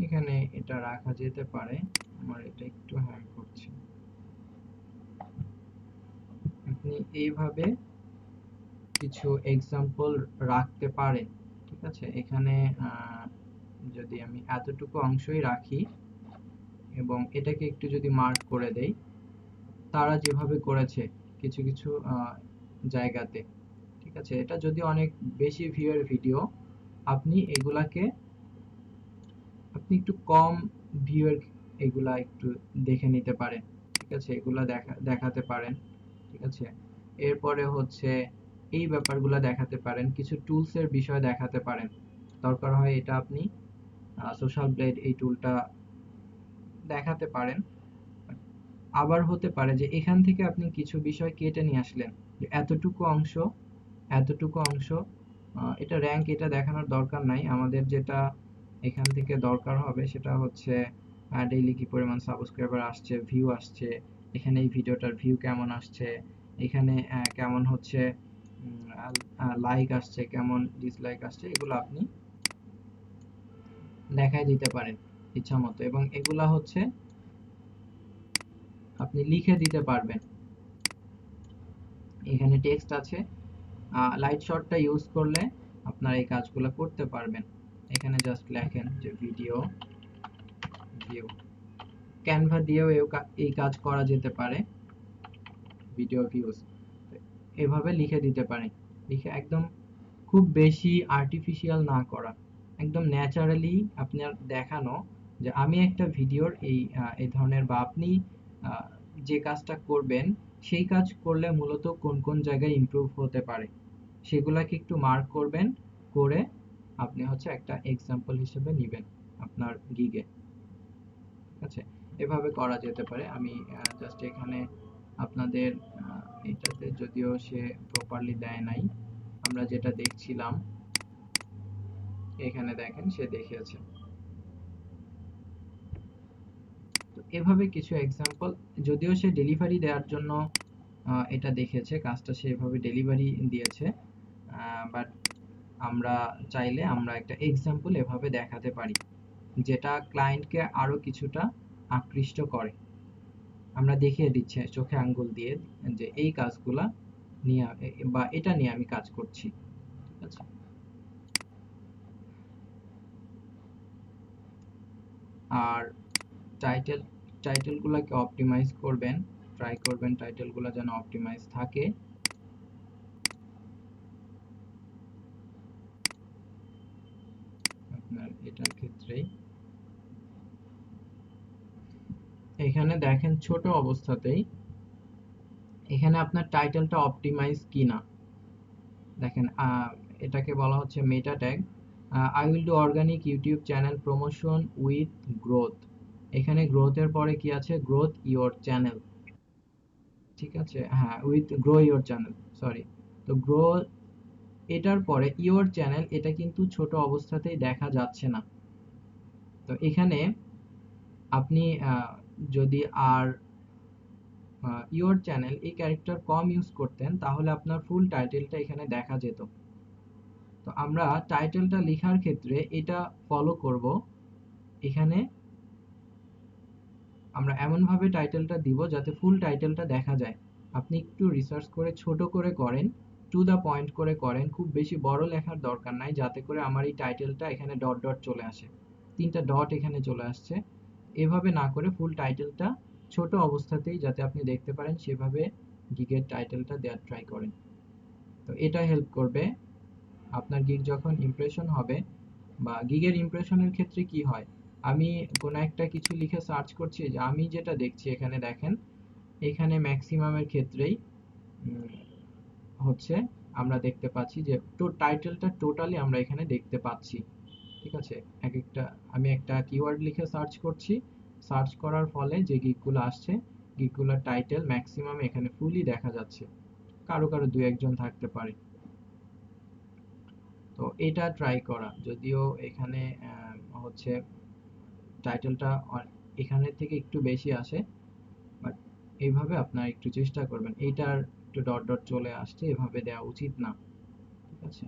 এখানে এটা রাখা যেতে পারে, আমার এটা একটু হ্যাং করছে। আপনি এইভাবে কিছু এক্সাম্পল রাখতে পারেন। ঠিক আছে, এখানে যদি আমি এতটুকু অংশই রাখি এবং এটাকে একটু যদি মার্ক করে দেই, তারা যেভাবে করেছে কিছু কিছু জায়গাতে, ঠিক আছে, এটা যদি অনেক বেশি ভিউয়ের ভিডিও, আপনি এগুলাকে আপনি একটু কম ভিউয়ের এগুলা একটু দেখে নিতে পারেন, ঠিক আছে, এগুলা দেখাতে পারেন, ঠিক আছে। এরপরে হচ্ছে এই ব্যাপারগুলা দেখাতে পারেন, কিছু টুলস এর বিষয় দেখাতে পারেন, দরকার হয় এটা আপনি সোশ্যাল ব্লেড এই টুলটা দেখাতে পারেন। আবার হতে পারে যে এখান থেকে আপনি কিছু বিষয় কেটে নিয়ে আসলেন, যে এতটুকু অংশ এটা র্যাঙ্ক, এটা দেখানোর দরকার নাই। আমাদের যেটা এখান থেকে দরকার হবে সেটা হচ্ছে ডেইলি কি পরিমাণ সাবস্ক্রাইবার আসছে, ভিউ আসছে, এখানে এই ভিডিওটার ভিউ কেমন আসছে, এখানে কেমন হচ্ছে লাইক আসছে, কেমন ডিসলাইক আসছে, এগুলো আপনি দেখাই দিতে পারেন ইচ্ছা মতো, এবং এগুলা হচ্ছে আপনি লিখে দিতে পারবেন। এখানে টেক্সট আছে, লাইট শটটা ইউজ করলে আপনারা এই কাজগুলো করতে পারবেন। এখানে জাস্ট লেখেন যে ভিডিও ভিউ। ক্যানভা দিয়েও এই কাজ করা যেতে পারে, ভিডিও ভিউজ এভাবে লিখে দিতে পারেন। লিখে একদম খুব বেশি আর্টিফিশিয়াল না করা, একদম ন্যাচারালি আপনার দেখানো যে আমি একটা ভিডিওর এই ধরনের, বা আপনি যে কাজটা করবেন সেই কাজ করলে মূলত কোন কোন জায়গায় ইমপ্রুভ হতে পারে সেগুলাকে একটু মার্ক করবেন, করে আপনি হচ্ছে একটা এক্সাম্পল হিসেবে নিবেন আপনার গিগে, ঠিক আছে। এভাবে করা যেতে পারে। আমি জাস্ট এখানে আপনাদের এটাতে যদিও সে প্রপারলি দেয় নাই, আমরা যেটা দেখছিলাম এখানে দেখেন সে দেখিয়েছে। তো এভাবে কিছু এক্সাম্পল, যদিও সে ডেলিভারি দেওয়ার জন্য এটা দেখেছে, কাজটা সে এভাবে ডেলিভারি দিয়েছে, বাট আমরা চাইলে আমরা একটা এক্সাম্পল এভাবে দেখাতে পারি যেটা ক্লায়েন্টকে আরো কিছুটা আকৃষ্ট করে। আমরা দেখিয়ে দিচ্ছি চোখে আঙ্গুল দিয়ে যে এই কাজগুলা নিয়ে বা এটা নিয়ে আমি কাজ করছি, ঠিক আছে। আর টাইটেল টাইটেলগুলোকে অপটিমাইজ করবেন, ট্রাই করবেন টাইটেলগুলো যেন অপটিমাইজ থাকে। আপনার এটার ক্ষেত্রেই এখানে দেখেন ছোট অবস্থাতেই এখানে আপনার টাইটেলটা অপটিমাইজ কিনা দেখেন। এটাকে বলা হচ্ছে মেটা tag. I will do organic YouTube channel promotion with growth. এখানে গ্রোথের পরে কি আছে, গ্রোথ ইওর চ্যানেল, ঠিক আছে, হ্যাঁ, with grow your channel, sorry. তো গ্রো, এটার পরে ইওর চ্যানেল, এটা কিন্তু ছোট অবস্থাতেই দেখা যাচ্ছে না। তো এখানে আপনি যদি আর ইওর চ্যানেল এই ক্যারেক্টার কম ইউজ করতেন তাহলে আপনার ফুল টাইটেলটা এখানে দেখা যেত। তো আমরা টাইটেলটা লেখার ক্ষেত্রে এটা ফলো করব। এখানে আমরা এমন ভাবে টাইটেলটা দিব যাতে ফুল টাইটেলটা দেখা যায়। আপনি একটু রিসার্চ করে ছোট করে করেন, টু দা পয়েন্ট করে করেন, খুব বেশি বড় লেখার দরকার নাই, যাতে করে আমার এই টাইটেলটা এখানে ডট ডট চলে আসে, তিনটা ডট এখানে চলে আসছে। এভাবে না করে ফুল টাইটেলটা ছোট অবস্থাতেই যাতে আপনি দেখতে পারেন সেভাবে গিগের টাইটেলটা দেওয়ার ট্রাই করেন। তো এটা হেল্প করবে আপনার গিগ যখন ইমপ্রেশন হবে, বা গিগের ইমপ্রেশনের ক্ষেত্রে কি হয়, আমি কোনো একটা কিছু লিখে সার্চ করছি, যে আমি যেটা দেখছি এখানে দেখেন, এখানে ম্যাক্সিমামের ক্ষেত্রেই হচ্ছে আমরা দেখতে পাচ্ছি যে টাইটেলটা টোটালি আমরা এখানে দেখতে পাচ্ছি, ঠিক আছে। এক একটা আমি একটা কিওয়ার্ড লিখে সার্চ করছি, সার্চ করার ফলে যে গিগগুলো আসছে, গিগগুলোর টাইটেল ম্যাক্সিমাম এখানে ফুলই দেখা যাচ্ছে, কারো কারো দু একজন থাকতে পারে। তো এটা ট্রাই করা, যদিও এখানে হচ্ছে টাইটেলটা এখানের থেকে একটু বেশি আসে, বাট এইভাবে আপনারা একটু চেষ্টা করবেন, এইটার একটু ডট ডট চলে আসছে, এভাবে দেওয়া উচিত না, ঠিক আছে।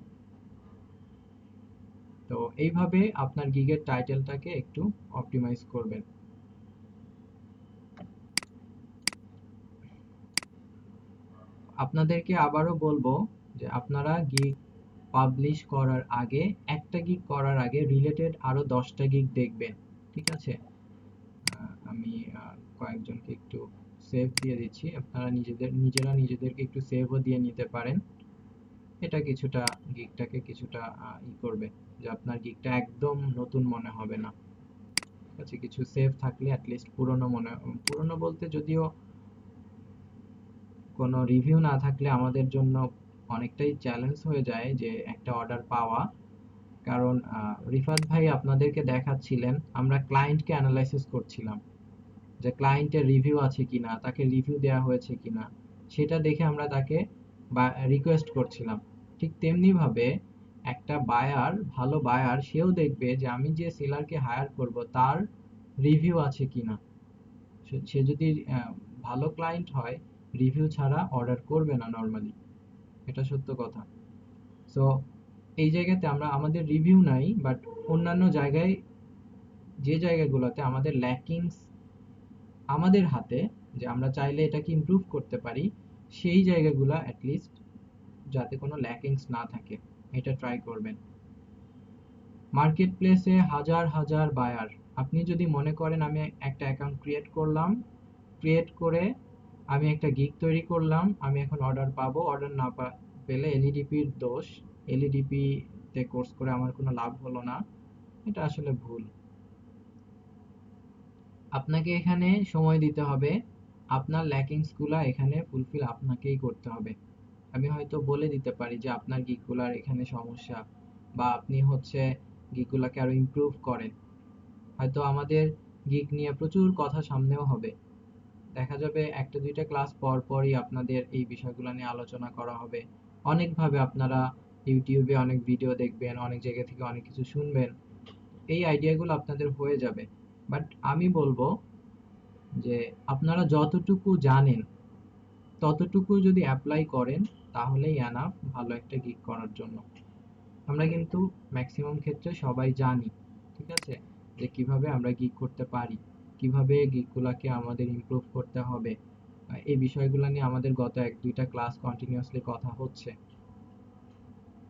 তো এইভাবে আপনার গিগের টাইটেলটাকে একটু অপটিমাইজ করবেন। আপনাদেরকে আবারও বলবো যে আপনারা গিগ পাবলিশ করার আগে, একটা গিগ করার আগে রিলেটেড আরো 10টা গিগ দেখবেন। ঠিক আছে? আমি কয়েকজনকে একটু সেভ দিয়ে দিচ্ছি, আপনারা নিজেরা নিজেদেরকে একটু সেভও দিয়ে নিতে পারেন। এটা কিছুটা গিগটাকে কিছুটা করবে, যে আপনার গিগটা একদম নতুন মনে হবে না। ঠিক আছে? কিছু সেভ থাকলে অ্যাটলিস্ট পুরনো বলতে যদিও কোনো রিভিউ না থাকলে আমাদের জন্য অনেকটাই চ্যালেঞ্জ হয়ে যায় যে একটা অর্ডার পাওয়া। কারণ রিফাত ভাই আপনাদেরকে দেখাচ্ছিলেন, আমরা ক্লায়েন্টকে অ্যানালাইসিস করছিলাম যে ক্লায়েন্টের রিভিউ আছে কিনা, তাকে রিভিউ দেওয়া হয়েছে কিনা, সেটা দেখে আমরা তাকে রিকোয়েস্ট করছিলাম। ঠিক তেমনি ভাবে একটা বায়ার, ভালো বায়ার, সেও দেখবে যে আমি যে সেলারকে হায়ার করব তার রিভিউ আছে কিনা। সে যদি ভালো ক্লায়েন্ট হয়, রিভিউ ছাড়া অর্ডার করবে না নর্মালি, এটা সত্য কথা। সো এই জায়গাতে আমরা আমাদের রিভিউ নাই, বাট অন্যান্য জায়গায় যে জায়গাগুলোতে আমাদের ল্যাকিংস আমাদের হাতে, যে আমরা চাইলে এটাকে ইমপ্রুভ করতে পারি, সেই জায়গাগুলো অ্যাটলিস্ট যাতে কোনো ল্যাকিংস না থাকে, এটা ট্রাই করবেন। মার্কেট প্লেসে হাজার হাজার বায়ার, আপনি যদি মনে করেন আমি একটা অ্যাকাউন্ট ক্রিয়েট করলাম, ক্রিয়েট করে আমি একটা গিগ তৈরি করলাম, আমি এখন অর্ডার পাবো, অর্ডার না পেলে এলইডিপির দোষ, এলইডিপি তে কোর্স করে আমার কোনো লাভ হলো না, এটা আসলে ভুল। আপনাকে এখানে সময় দিতে হবে, আপনার ল্যাকিংস গুলা এখানে ফুলফিল আপনাকেই করতে হবে। আমি হয়তো বলে দিতে পারি যে আপনার গিকগুলার এখানে সমস্যা, বা আপনি হচ্ছে গিকগুলাকে আরো ইমপ্রুভ করেন। হয়তো আমাদের গিক নিয়ে প্রচুর কথা সামনেও হবে, দেখা যাবে একটা দুইটা ক্লাস পর পরই আপনাদের এই বিষয়গুলো নিয়ে আলোচনা করা হবে। অনেকভাবে আপনারা ইউটিউবে অনেক ভিডিও দেখবেন, অনেক জায়গা থেকে অনেক কিছু শুনবেন, এই আইডিয়াগুলো আপনাদের হয়ে যাবে। বাট আমি বলবো যে আপনারা যতটুকু জানেন ততটুকু যদি অ্যাপ্লাই করেন, তাহলেই এনাফ ভালো একটা গিগ করার জন্য। আমরা কিন্তু ম্যাক্সিমাম ক্ষেত্রে সবাই জানি, ঠিক আছে, যে কিভাবে আমরা গিগ করতে পারি, কিভাবে গিগগুলোকে আমাদের ইমপ্রুভ করতে হবে। এই বিষয়গুলো নিয়ে আমাদের গত এক দুইটা ক্লাস কন্টিনিউয়াসলি কথা হচ্ছে।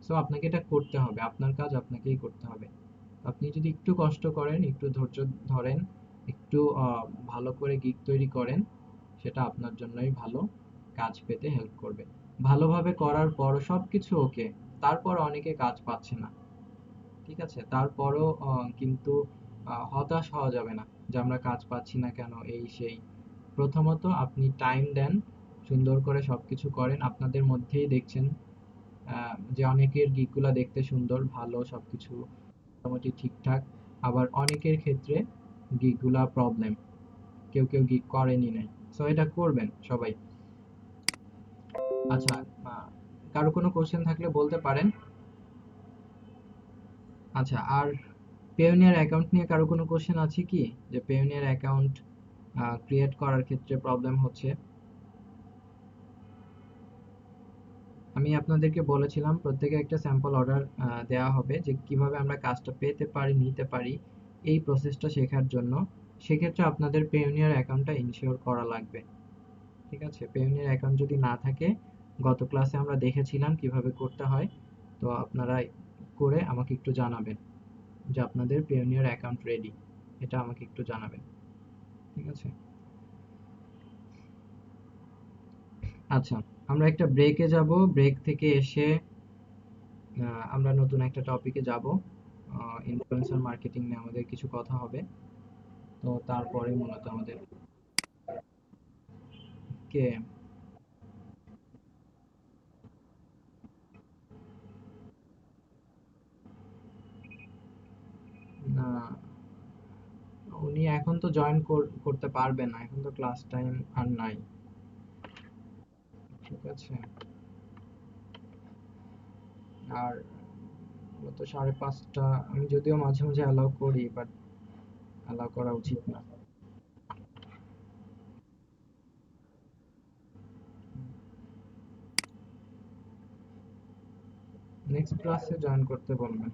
সো আপনাকে এটা করতে হবে, আপনার কাজ আপনাকেই করতে হবে। আপনি যদি একটু কষ্ট করেন, একটু ধৈর্য ধরেন, একটু ভালো করে গিগ তৈরি করেন, সেটা আপনার জন্যই ভালো, কাজ পেতে হেল্প করবে। ভালোভাবে করার পরও সবকিছু ওকে, তারপর অনেকে কাজ পাচ্ছে না। ঠিক আছে? তারপরও কিন্তু হতাশ হওয়া যাবে না যে আমরা কাজ পাচ্ছি না কেন, এই সেই। প্রথমত আপনি টাইম দেন, সুন্দর করে সবকিছু করেন। আপনাদের মধ্যেই দেখছেন যে অনেকের গিকগুলা দেখতে সুন্দর, ভালো, সবকিছু মোটামুটি ঠিকঠাক। আবার অনেকের ক্ষেত্রে গিকগুলা প্রবলেম, কেউ কেউ গিক করেনি নাই। সো এটা করবেন সবাই। আচ্ছা, কারো কোনো কোশ্চেন থাকলে বলতে পারেন। আচ্ছা, আর পেওনিয়ার অ্যাকাউন্ট নিয়ে কারো কোনো কোশ্চেন আছে কি, যে পেওনিয়ার অ্যাকাউন্ট ক্রিয়েট করার ক্ষেত্রে প্রবলেম হচ্ছে? আমি আপনাদেরকে বলেছিলাম প্রত্যেকে একটা স্যাম্পল অর্ডার দেওয়া হবে, যে কিভাবে আমরা কাজটা পেতে পারি, নিতে পারি, এই প্রসেসটা শেখার জন্য। সেক্ষেত্রে আপনাদের পেওনিয়ার অ্যাকাউন্টটা ইনশিওর করা লাগবে। ঠিক আছে? পেওনিয়ার অ্যাকাউন্ট যদি না থাকে, গত ক্লাসে আমরা দেখেছিলাম কিভাবে করতে হয়, তো আপনারা করে আমাকে একটু জানাবেন যে আপনাদের পেওনিয়ার অ্যাকাউন্ট রেডি, এটা আমাকে একটু জানাবেন। ঠিক আছে? আচ্ছা, আমরা একটা ব্রেকে যাব, ব্রেক থেকে এসে আমরা নতুন একটা টপিকে যাব। ইনফ্লুয়েন্সার মার্কেটিং নিয়ে আমাদের কিছু কথা হবে। তো তারপরে মূলত আমাদের কে না, উনি এখন তো জয়েন করতে পারবেন না, এখন তো ক্লাস টাইম আর নাই। ঠিক আছে? আর মূলত 5:30, আমি যদিও মাঝে মাঝে অ্যালাউ করি, বাট অ্যালাউ করা উচিত না। নেক্সট ক্লাসে জয়েন করতে বলবেন।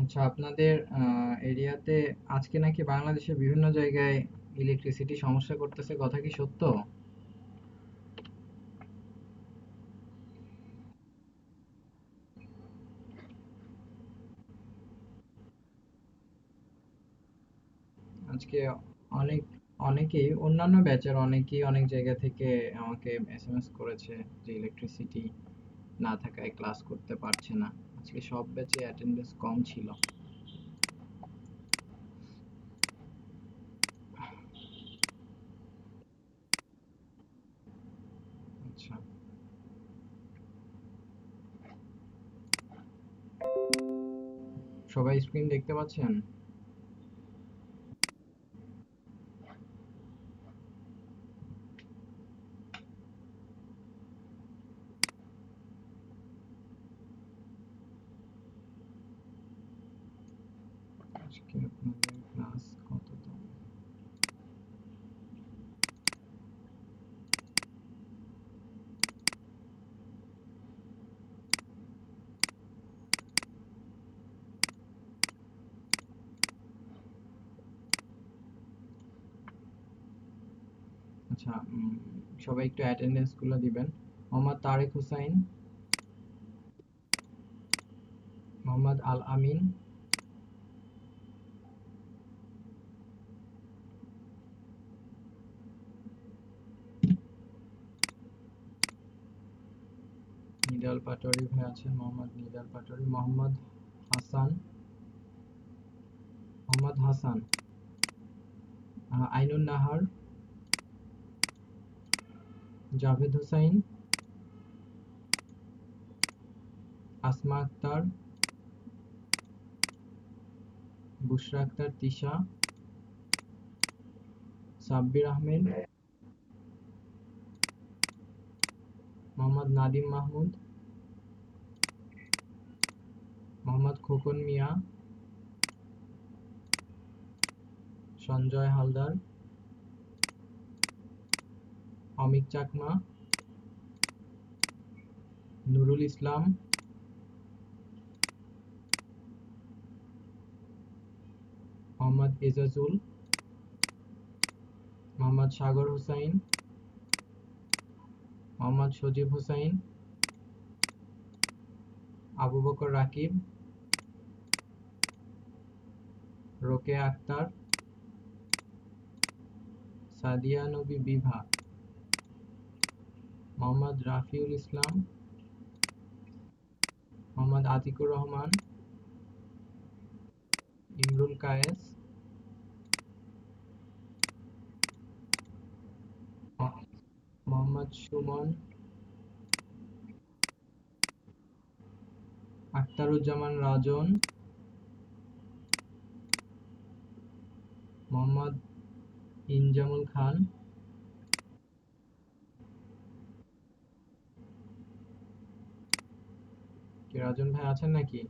আচ্ছা, আপনাদের এরিয়াতে আজকে নাকি বাংলাদেশের বিভিন্ন জায়গায় ইলেকট্রিসিটি সমস্যা করতেছে, কথা কি সত্য? আজকে অনেক অনেকেই অন্যান্য ব্যাচের অনেকেই অনেক জায়গা থেকে আমাকে এসএমএস করেছে যে ইলেকট্রিসিটি না থাকায় ক্লাস করতে পারছে না। আজকে সব ব্যাচে অ্যাটেন্ডেন্স কম ছিল। আচ্ছা, সবাই স্ক্রিন দেখতে পাচ্ছেন? আজকে আপনাদের ক্লাস কততম? আচ্ছা, সবাই একটু অ্যাটেন্ডেন্স গুলো দিবেন। মোহাম্মদ তারেক হুসাইন, মোহাম্মদ আল আমিন, নিডাল পাটোয়ারি ভাই আছেন, মোহাম্মদ নিডাল পাটোয়ারি, হাসান মোহাম্মদ হাসান, আইনুন নাহার, জাভেদ হুসাইন, আসমা আক্তার, বুশরা আক্তার তিশা, সাব্বির আহমেদ, মোহাম্মদ নাদিম মাহমুদ, মোহাম্মদ খোকন মিয়া, সঞ্জয় হালদার, অমিক চাকমা, নুরুল ইসলাম, মোহাম্মদ এজাজুল, মোহাম্মদ সাগর হুসাইন, মোহাম্মদ সজীব হুসাইন, আবু বকর রাকিব, রোকেয়া আক্তার, সাদিয়া নবী বিভা, মোহাম্মদ রাফিউল ইসলাম, মোহাম্মদ আতিকুর রহমান, ইমরুল কায়েস, মোহাম্মদ সুমন, আখতারুজ্জামান রাজন, মোহাম্মদ ইনজামুল খান। কি রাজন ভাই আছেন নাকি?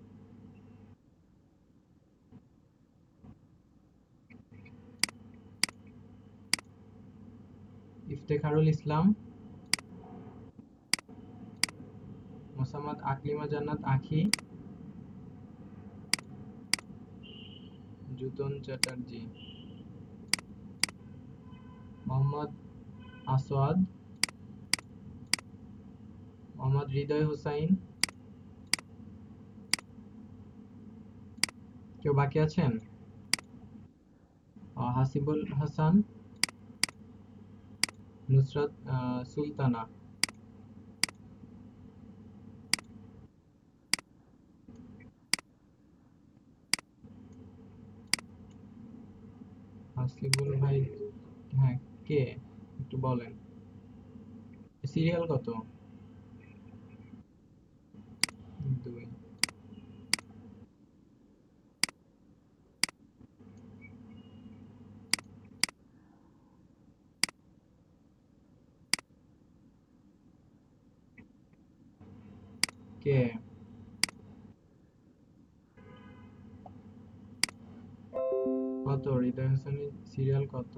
ইফতেখারুল ইসলাম, মোসাম্মদ আকলিমা জান্নাত আখি, জুতন চ্যাটার্জি, মোহাম্মদ আসওয়াদ, মোহাম্মদ হৃদয় হুসাইন। কেউ বাকি আছেন? হাসিবুল হাসান, নুসরাত সুলতানা, হাসিবুল ভাই। হ্যাঁ, কে? একটু বলেন। সিরিয়াল কত? 2। কে? কত হৃদয় হাসানের সিরিয়াল কত?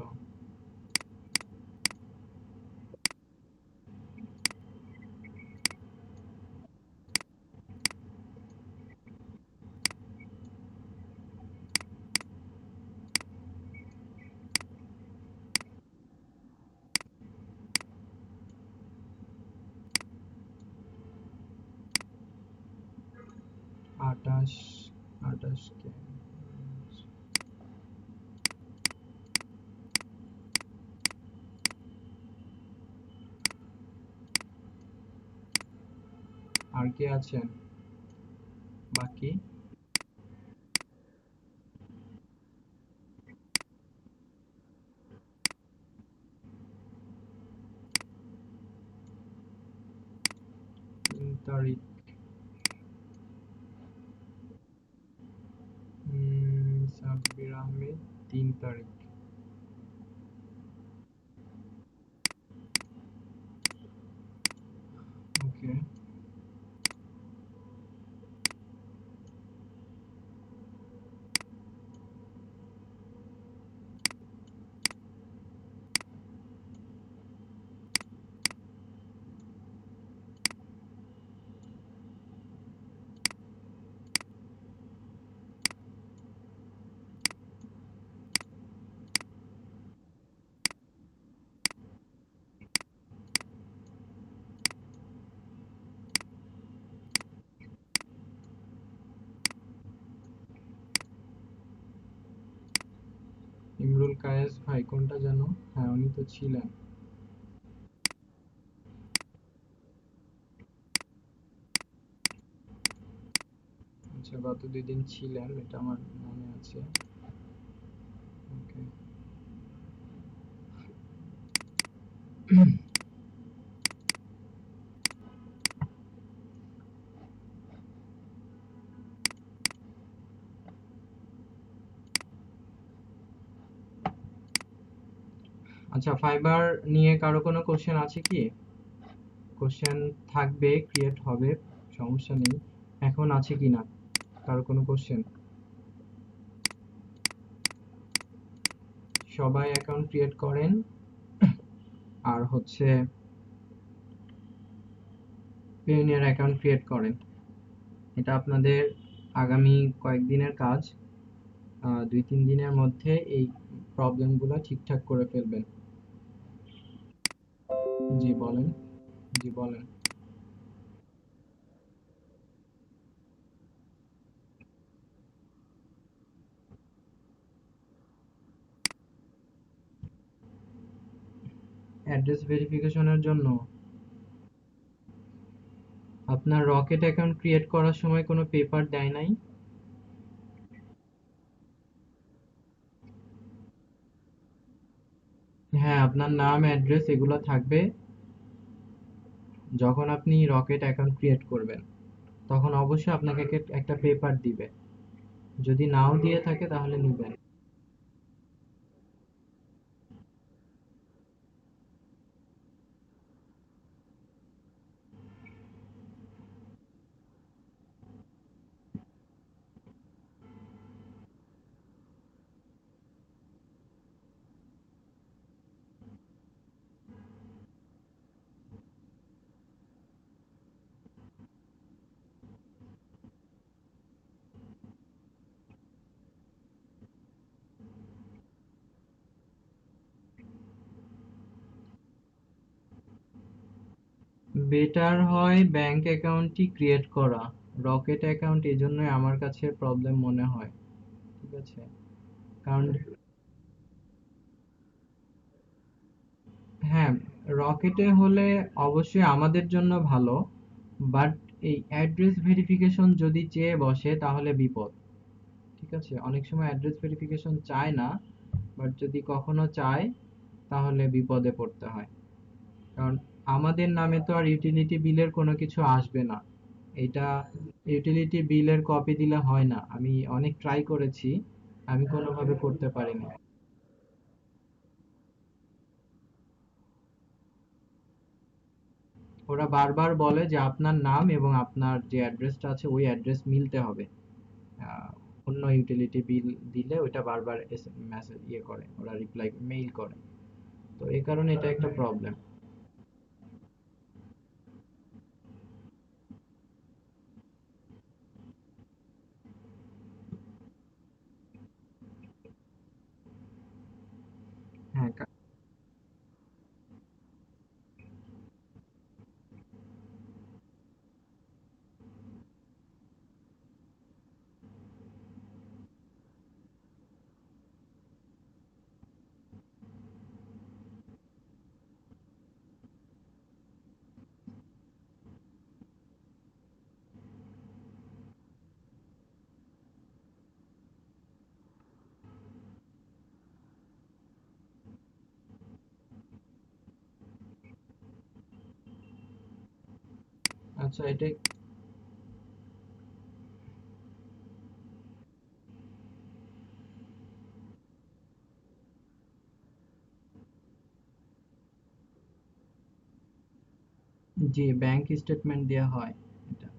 28। 28 কে? আর কে আছেন বাকি? 3 তারিখ। সাব্বির আহমেদ 3 তারিখ। ওকে। ইমরুল কায়েস ভাই কোনটা জানো? হ্যাঁ উনি তো ছিলেন। আচ্ছা গত 2 দিন ছিলেন, এটা আমার মনে আছে। ওকে। আচ্ছা ফাইবার নিয়ে কারো কোনো কোশ্চেন আছে কি? কোশ্চেন থাকবে, ক্রিয়েট হবে, সমস্যা নেই। এখন আছে কিনা কারো কোনো কোশ্চেন? সবাই অ্যাকাউন্ট ক্রিয়েট করেন। আর হচ্ছে পেওনিয়ার অ্যাকাউন্ট ক্রিয়েট করেন। এটা আপনাদের আগামী কয়েকদিনের কাজ। 2-3 দিনের মধ্যে এই প্রবলেমগুলো ঠিকঠাক করে ফেলবেন। জি বলেন। জি বলেন। অ্যাড্রেস ভেরিফিকেশনের জন্য আপনার রকেট অ্যাকাউন্ট ক্রিয়েট করার সময় কোনো পেপার দেয় নাই? হ্যাঁ আপনার নাম, অ্যাড্রেস এগুলো থাকবে। যখন আপনি রকেট অ্যাকাউন্ট ক্রিয়েট করবেন তখন অবশ্যই আপনাকে একটা পেপার দিবে। যদি নাও দিয়ে থাকে তাহলে নিবেন। বেটার হয় ব্যাংক অ্যাকাউন্টই ক্রিয়েট করা। রকেট অ্যাকাউন্ট এজন্যই আমার কাছে প্রবলেম মনে হয়। ঠিক আছে? কারণ হ্যাঁ রকেটে হলে অবশ্যই আমাদের জন্য ভালো, বাট এই অ্যাড্রেস ভেরিফিকেশন যদি চেয়ে বসে তাহলে বিপদ। ঠিক আছে? অনেক সময় অ্যাড্রেস ভেরিফিকেশন চায় না, বাট যদি কখনো চায় তাহলে বিপদে পড়তে হয়। কারণ আমাদের নামে তো আর ইউটিলিটি বিলের কোনো কিছু আসবে না। এটা ইউটিলিটি বিলের কপি দিলে হয় না, আমি অনেক ট্রাই করেছি, আমি কোনোভাবে করতে পারিনি। ওরা বারবার বলে যে আপনার নাম এবং আপনার যে অ্যাড্রেসটা আছে ওই অ্যাড্রেস মিলতে হবে। আহ, অন্য ইউটিলিটি বিল দিলে ওইটা বারবার মেসেজ ইয়ে করে, ওরা রিপ্লাই মেইল করে। তো এই কারণে এটা একটা প্রবলেম। হ্যাঁ, আচ্ছা এটা, জি ব্যাংক স্টেটমেন্ট দেওয়া হয় এটা।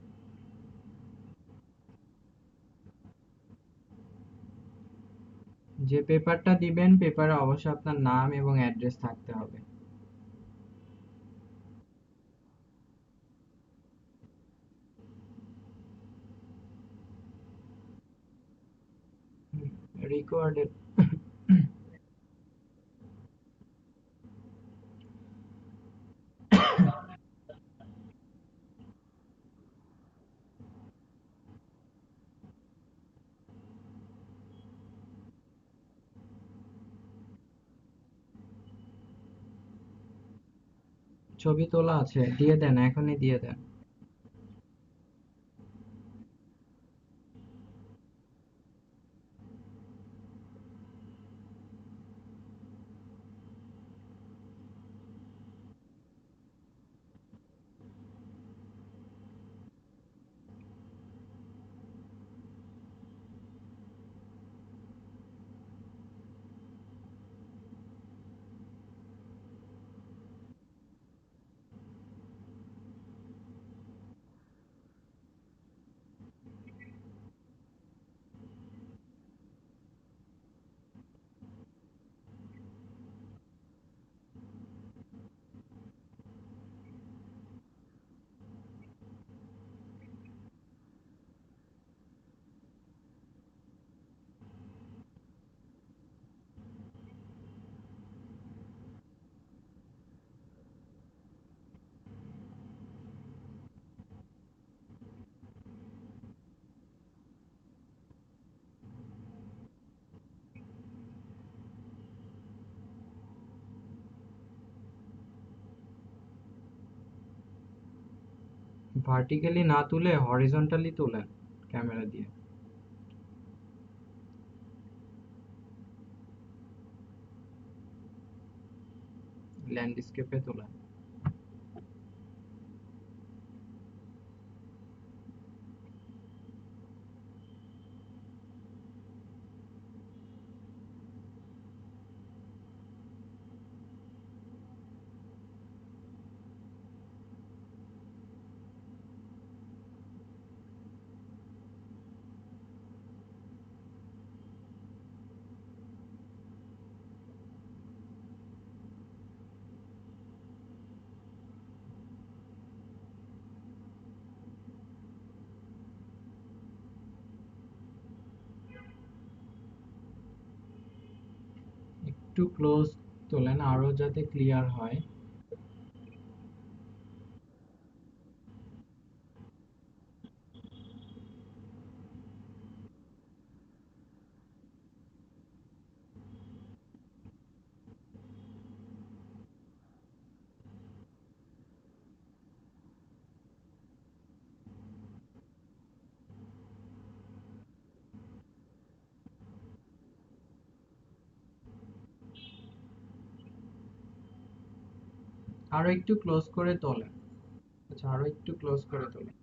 যে পেপারটা দিবেন পেপারে অবশ্যই আপনার নাম এবং অ্যাড্রেস থাকতে হবে। রিকোয়ার্ডেড। ছবি তোলা আছে, দিয়ে দেন, এখনই দিয়ে দেন। ভার্টিক্যালি না তুলে হরিজন্টালি তোলেন ক্যামেরা দিয়ে, ল্যান্ডস্কেপে তোলেন। একটু ক্লোজ তোলেন আরো যাতে ক্লিয়ার হয়। আরো একটু ক্লোজ করে তোলেন। আচ্ছা, আরো একটু ক্লোজ করে তোলেন।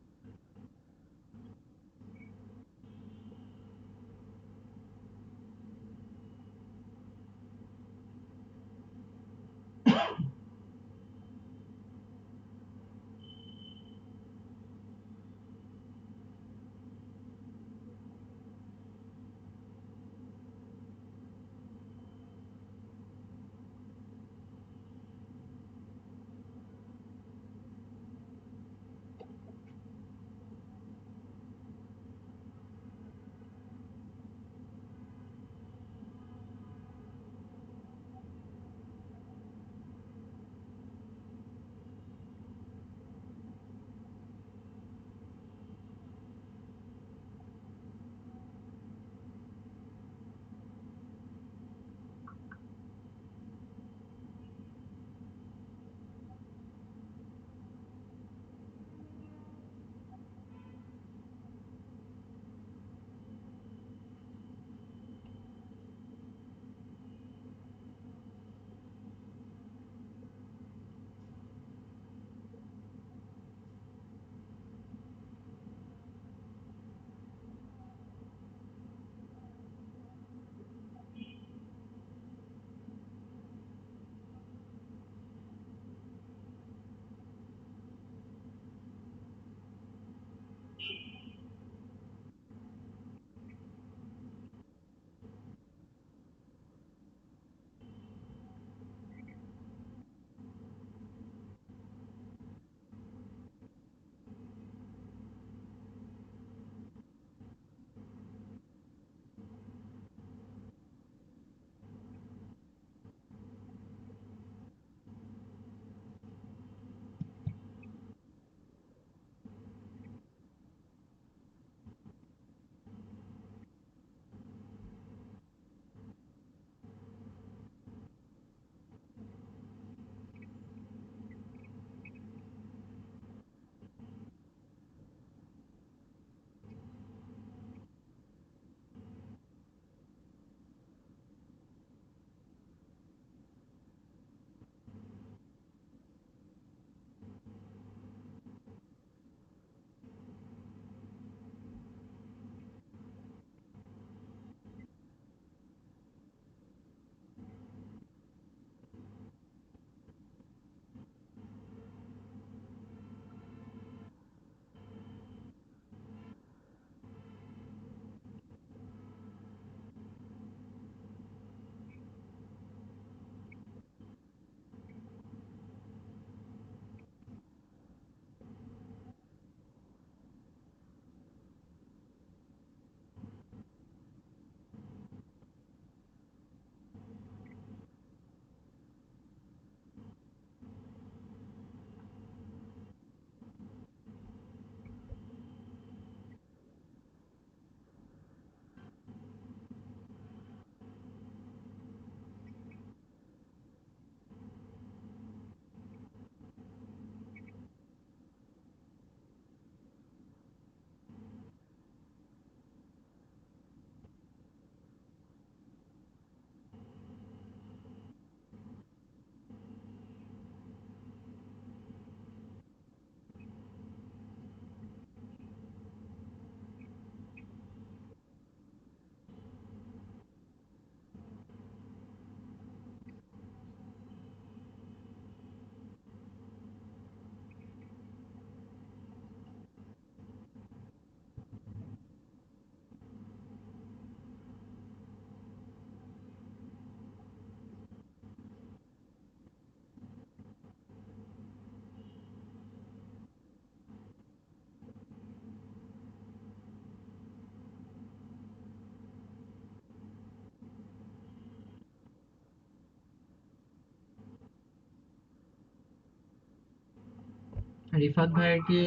রিফাত ভাইয়ের কি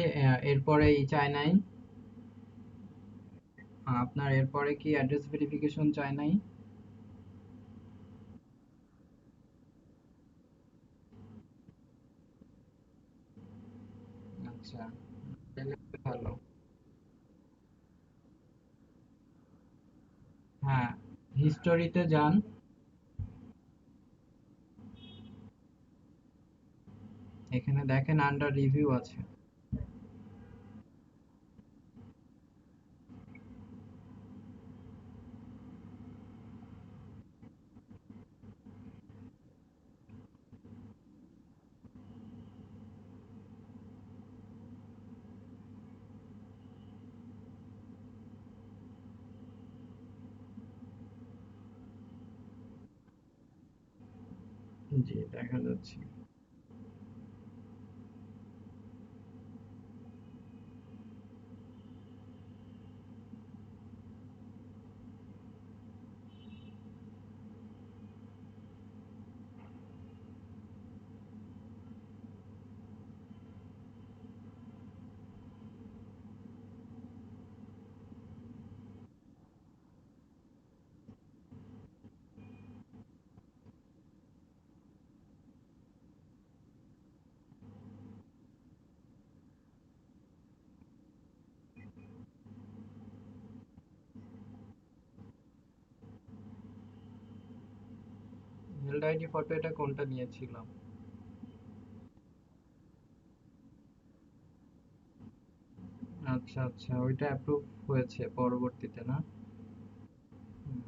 এরপরে চায় নাই? আপনার এরপরে কি অ্যাড্রেস ভেরিফিকেশন চায় নাই? আচ্ছা, তাহলে ভালো। হ্যাঁ, হিস্টোরিতে যান। এখানে দেখেন আন্ডার রিভিউ আছে। জি, দেখা যাচ্ছে। মেল আইডি ফটো এটা কোনটা নিয়েছিলাম? আচ্ছা আচ্ছা, ওইটা অ্যাপ্রুভ হয়েছে পরবর্তীতে না? হুম।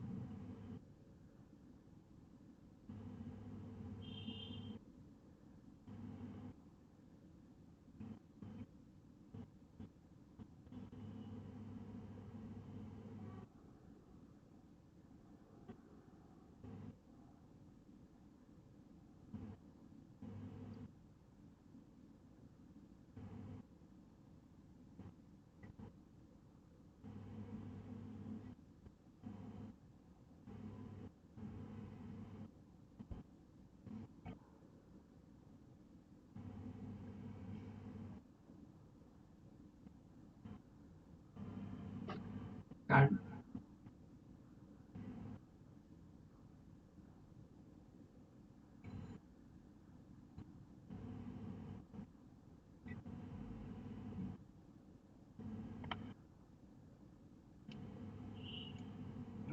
কার্ড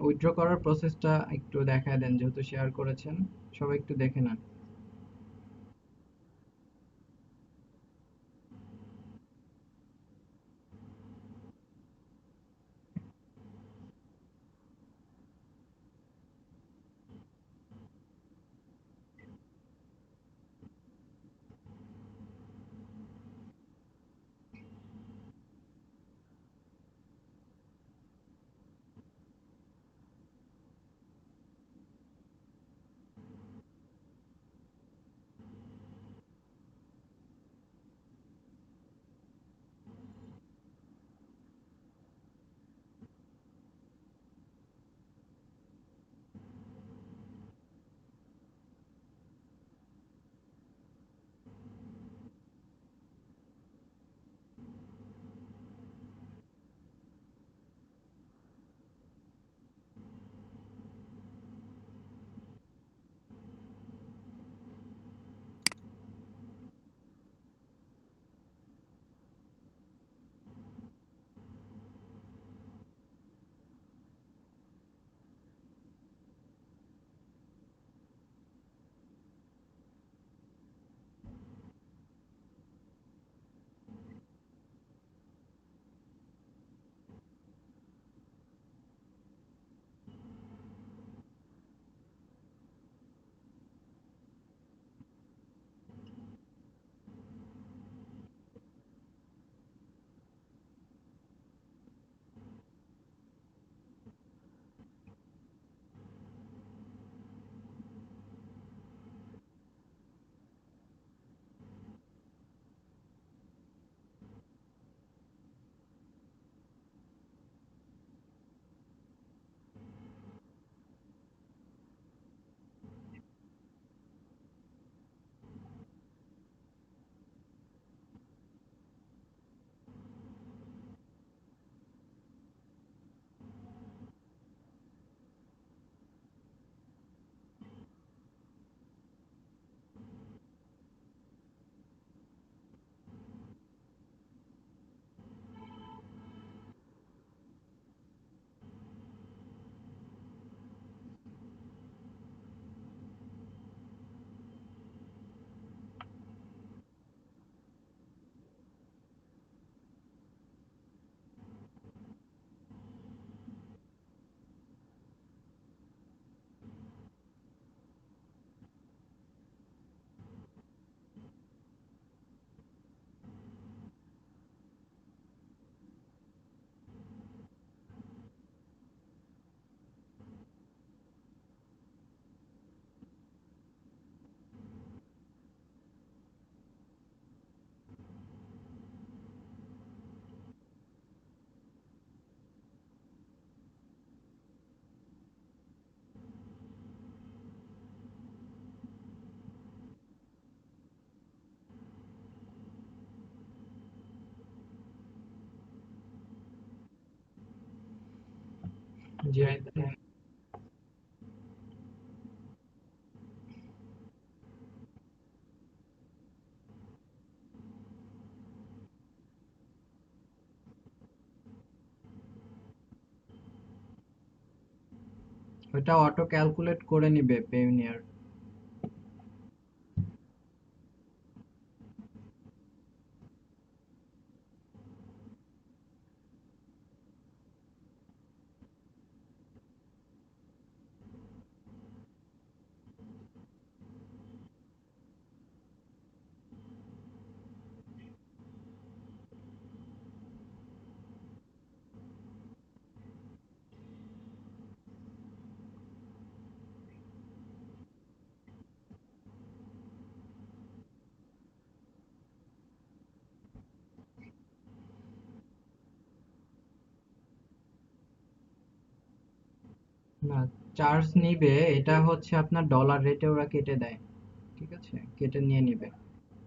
উইথড্র করার প্রসেসটা একটু দেখায় দেন, যেহেতু শেয়ার করেছেন। সবাই একটু দেখে নেন। জিআই ওটা অটো ক্যালকুলেট করে নিবে পেওনিয়ার। না, চার্জ নিবে, এটা হচ্ছে আপনার ডলার রেটে ওরা কেটে দেয়। ঠিক আছে, কেটে নিয়ে নিবে।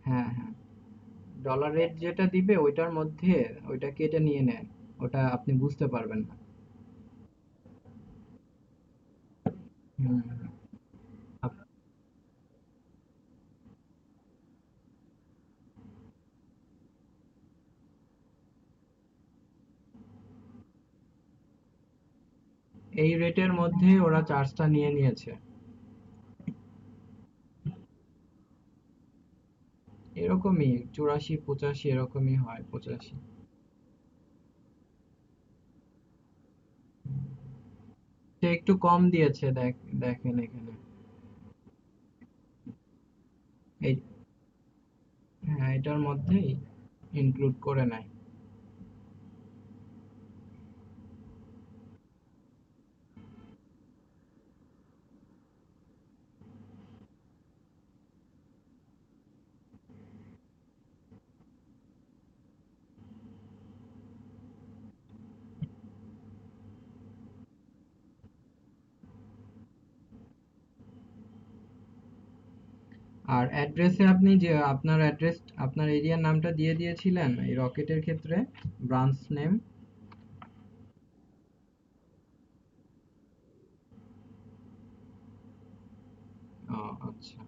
হ্যাঁ হ্যাঁ, ডলার রেট যেটা দিবে ওইটার মধ্যে ওইটা কেটে নিয়ে নেয়, ওটা আপনি বুঝতে পারবেন না। হুম হুম। আপ- এই রেটের মধ্যে ওরা চার্জটা নিয়ে নিয়েছে। এরকমই 84 85 এরকমই হয়, 85। সে একটু কম দিয়েছে, দেখেন এখানে। এই, হ্যাঁ এটার মধ্যেই ইনক্লুড করে নেয়। আর অ্যাড্রেসে আপনি যে আপনার অ্যাড্রেস, আপনার এরিয়ার নামটা দিয়ে দিয়েছিলেন এই রকেটের ক্ষেত্রে, ব্রাঞ্চ নেম। ও আচ্ছা।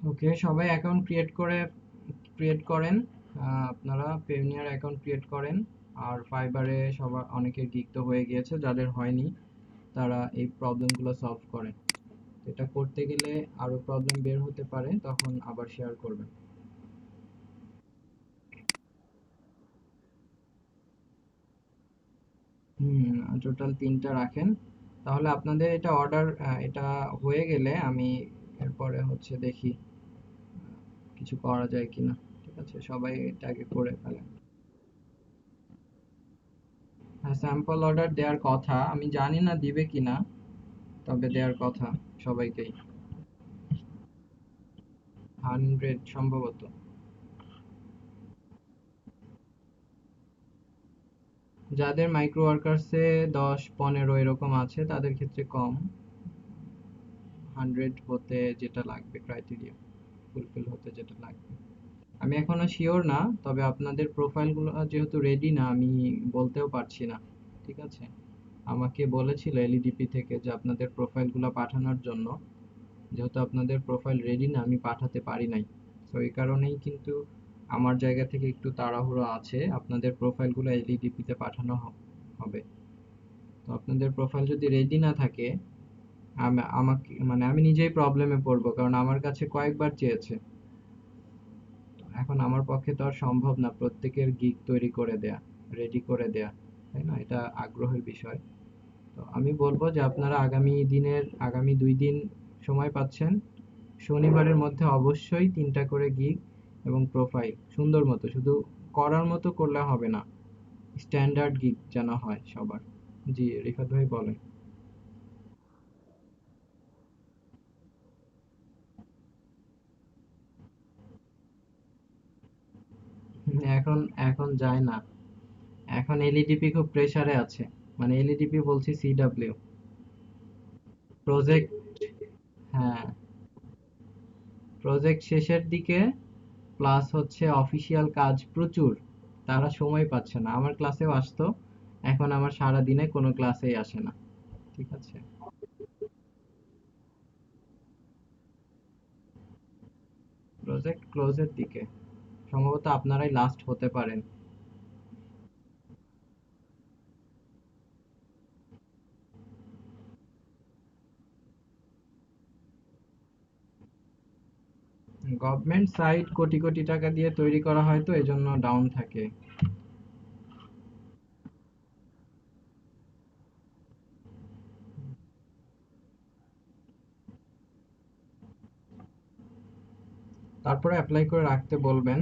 ওকে, সবাই অ্যাকাউন্ট ক্রিয়েট করেন। আপনারা পেওনিয়ার অ্যাকাউন্ট ক্রিয়েট করেন। আর ফাইবারে সবার অনেকের গিগ তো হয়ে গিয়েছে, যাদের হয়নি তারা এই প্রবলেমগুলো সলভ করেন। এটা করতে গেলে আরো প্রবলেম বের হতে পারে, তখন আবার শেয়ার করবেন। হুম, টোটাল 3টা রাখেন। তাহলে আপনাদের এটা অর্ডার, এটা হয়ে গেলে আমি এরপরে হচ্ছে দেখি কিছু করা যায় কিনা। ঠিক আছে, সবাই এটা আগে করে ফেলেন। হ্যাঁ, স্যাম্পল অর্ডার দেওয়ার কথা, আমি জানি না দিবে কিনা, তবে দেওয়ার কথা সবাইকেই। 100 সম্ভবত। যাদের মাইক্রো ওয়ার্কার্সে 10 15 এরকম আছে তাদের ক্ষেত্রে কম। 100 হতে যেটা লাগবে, ক্রাইটেরিয়া ফুলফিল হতে যেটা লাগবে। আমি এখনো শিওর না, তবে আপনাদের প্রোফাইলগুলো যেহেতু রেডি না, আমি বলতেও পারছি না। ঠিক আছে, আমাকে বলেছিল এলইডিপি থেকে যে আপনাদের প্রোফাইলগুলো পাঠানোর জন্য, যেহেতু আপনাদের প্রোফাইল রেডি না, আমি পাঠাতে পারি নাই। তো এই কারণেই কিন্তু আমার জায়গা থেকে একটু তাড়াহুড়ো আছে, আপনাদের প্রোফাইলগুলো এলইডিপিতে পাঠানো হবে। তো আপনাদের প্রোফাইল যদি রেডি না থাকে, আমাকে মানে আমি নিজেই প্রবলেমে পড়বো, কারণ আমার কাছে কয়েকবার চেয়েছে। এখন আমার পক্ষে তো আর সম্ভব না প্রত্যেকের গিগ তৈরি করে দেয়া, রেডি করে দেয়া, তাই না? এটা আগ্রহের বিষয়। তো আমি বলবো যে আপনারা আগামী 2 দিন সময় পাচ্ছেন, শনিবারের মধ্যে অবশ্যই 3টা করে গিগ এবং প্রোফাইল সুন্দর মতো, শুধু করার মতো করলে হবে না, স্ট্যান্ডার্ড গিগ যেন হয় সবার। জি রিফাত ভাই বলেন। এখন এখন যায় না, এখন এলইডিপি খুব প্রেসারে আছে, মানে এলইডিপি বলছি, সিডব্লিউ প্রজেক্ট। হ্যাঁ, প্রজেক্ট শেষের দিকে, প্লাস হচ্ছে অফিসিয়াল কাজ প্রচুর, তারা সময় পাচ্ছে না। আমার ক্লাসেও আসতো, এখন আমার সারা দিনে কোনো ক্লাসেই আসে না। ঠিক আছে। প্রজেক্ট ক্লোজের দিকে, সম্ভবত আপনারাই লাস্ট হতে পারেন। গভর্নমেন্ট সাইট কোটি কোটি টাকা দিয়ে তৈরি করা হয়, তো এজন্য ডাউন থাকে। তারপরে অ্যাপ্লাই করে রাখতে বলবেন।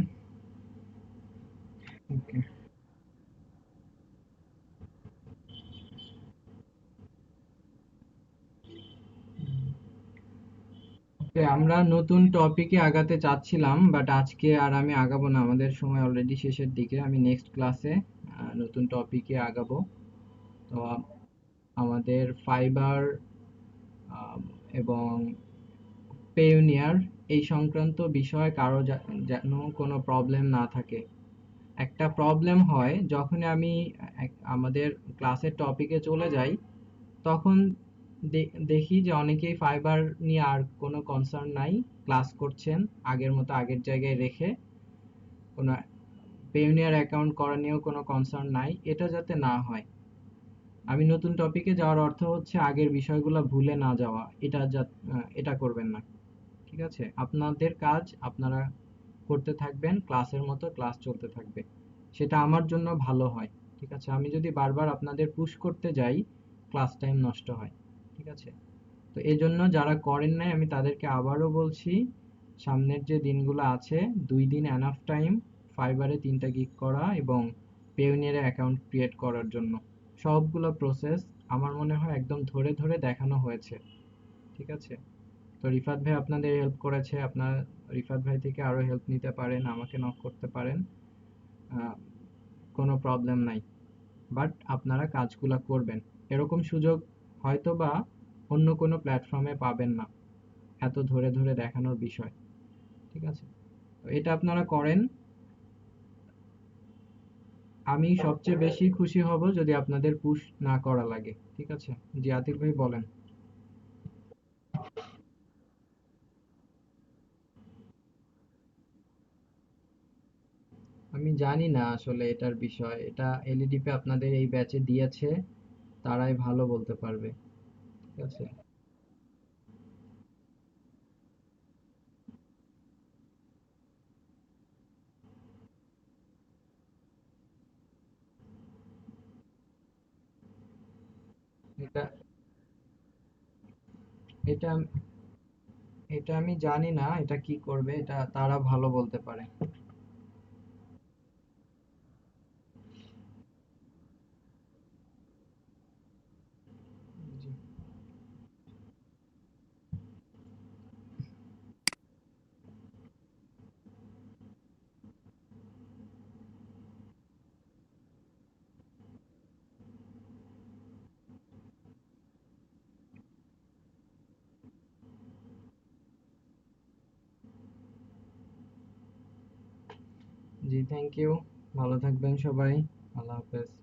ওকে। ওকে, আমরা নতুন টপিকে আগাতে চাচ্ছিলাম, বাট আজকে আর আমি আগাবো না, আমাদের সময় অলরেডি শেষের দিকে। আমি নেক্সট ক্লাসে নতুন টপিকে আগাবো। তো আমাদের ফাইবার এবং পেওনিয়ার এই সংক্রান্ত বিষয়ে কারো যেন কোনো প্রবলেম না থাকে। একটা প্রবলেম হয় যখন আমি আমাদের ক্লাসের টপিকে চলে যাই, তখন দেখি যে অনেকেই ফাইবার নিয়ে আর কোনো কনসার্ন নাই, ক্লাস করছেন আগের মতো আগের জায়গায় রেখে, কোনো পেওনিয়ার অ্যাকাউন্ট করা নিয়েও কোনো কনসার্ন নাই। এটা যাতে না হয়, আমি নতুন টপিকে যাওয়ার অর্থ হচ্ছে আগের বিষয়গুলো ভুলে না যাওয়া, এটা করবেন না। ঠিক আছে, আপনাদের কাজ আপনারা করতে থাকবেন, ক্লাসের মতো ক্লাস চলতে থাকবে, সেটা আমার জন্য ভালো হয়। ঠিক আছে, আমি যদি বারবার আপনাদের পুশ করতে যাই, ক্লাস টাইম নষ্ট হয়। ঠিক আছে, তো এই জন্য যারা করেন নাই, আমি তাদেরকে আবারও বলছি, সামনের যে দিনগুলো আছে, 2 দিন এনাফ টাইম ফাইবারে 3টা গিগ করা এবং পেওনিয়ারে অ্যাকাউন্ট ক্রিয়েট করার জন্য। সবগুলো প্রসেস আমার মনে হয় একদম ধরে ধরে দেখানো হয়েছে। ঠিক আছে, তো রিফাত ভাই আপনাদের হেল্প করেছে, আপনার রিফাত ভাই থেকে আরো হেল্প নিতে পারেন, আমাকে নক করতে পারেন, আহ, কোনো প্রবলেম নাই। বাট আপনারা কাজগুলা করবেন, এরকম সুযোগ হয়তো বা অন্য কোনো প্ল্যাটফর্মে পাবেন না, এত ধরে ধরে দেখানোর বিষয়। ঠিক আছে, তো এটা আপনারা করেন। আমি সবচেয়ে বেশি খুশি হব যদি আপনাদের পুশ না করা লাগে। ঠিক আছে। জি আতিক ভাই বলেন। আমি জানি না আসলে এটার বিষয়, এটা এলইডিপি আপনাদের এই ব্যাচে দিয়েছে, তারাই ভালো বলতে পারবে। ঠিক আছে। এটা এটা এটা আমি জানি না এটা কি করবে, এটা তারা ভালো বলতে পারে। জি। জি থ্যাংক ইউ, ভালো থাকবেন সবাই, আল্লাহ হাফেজ।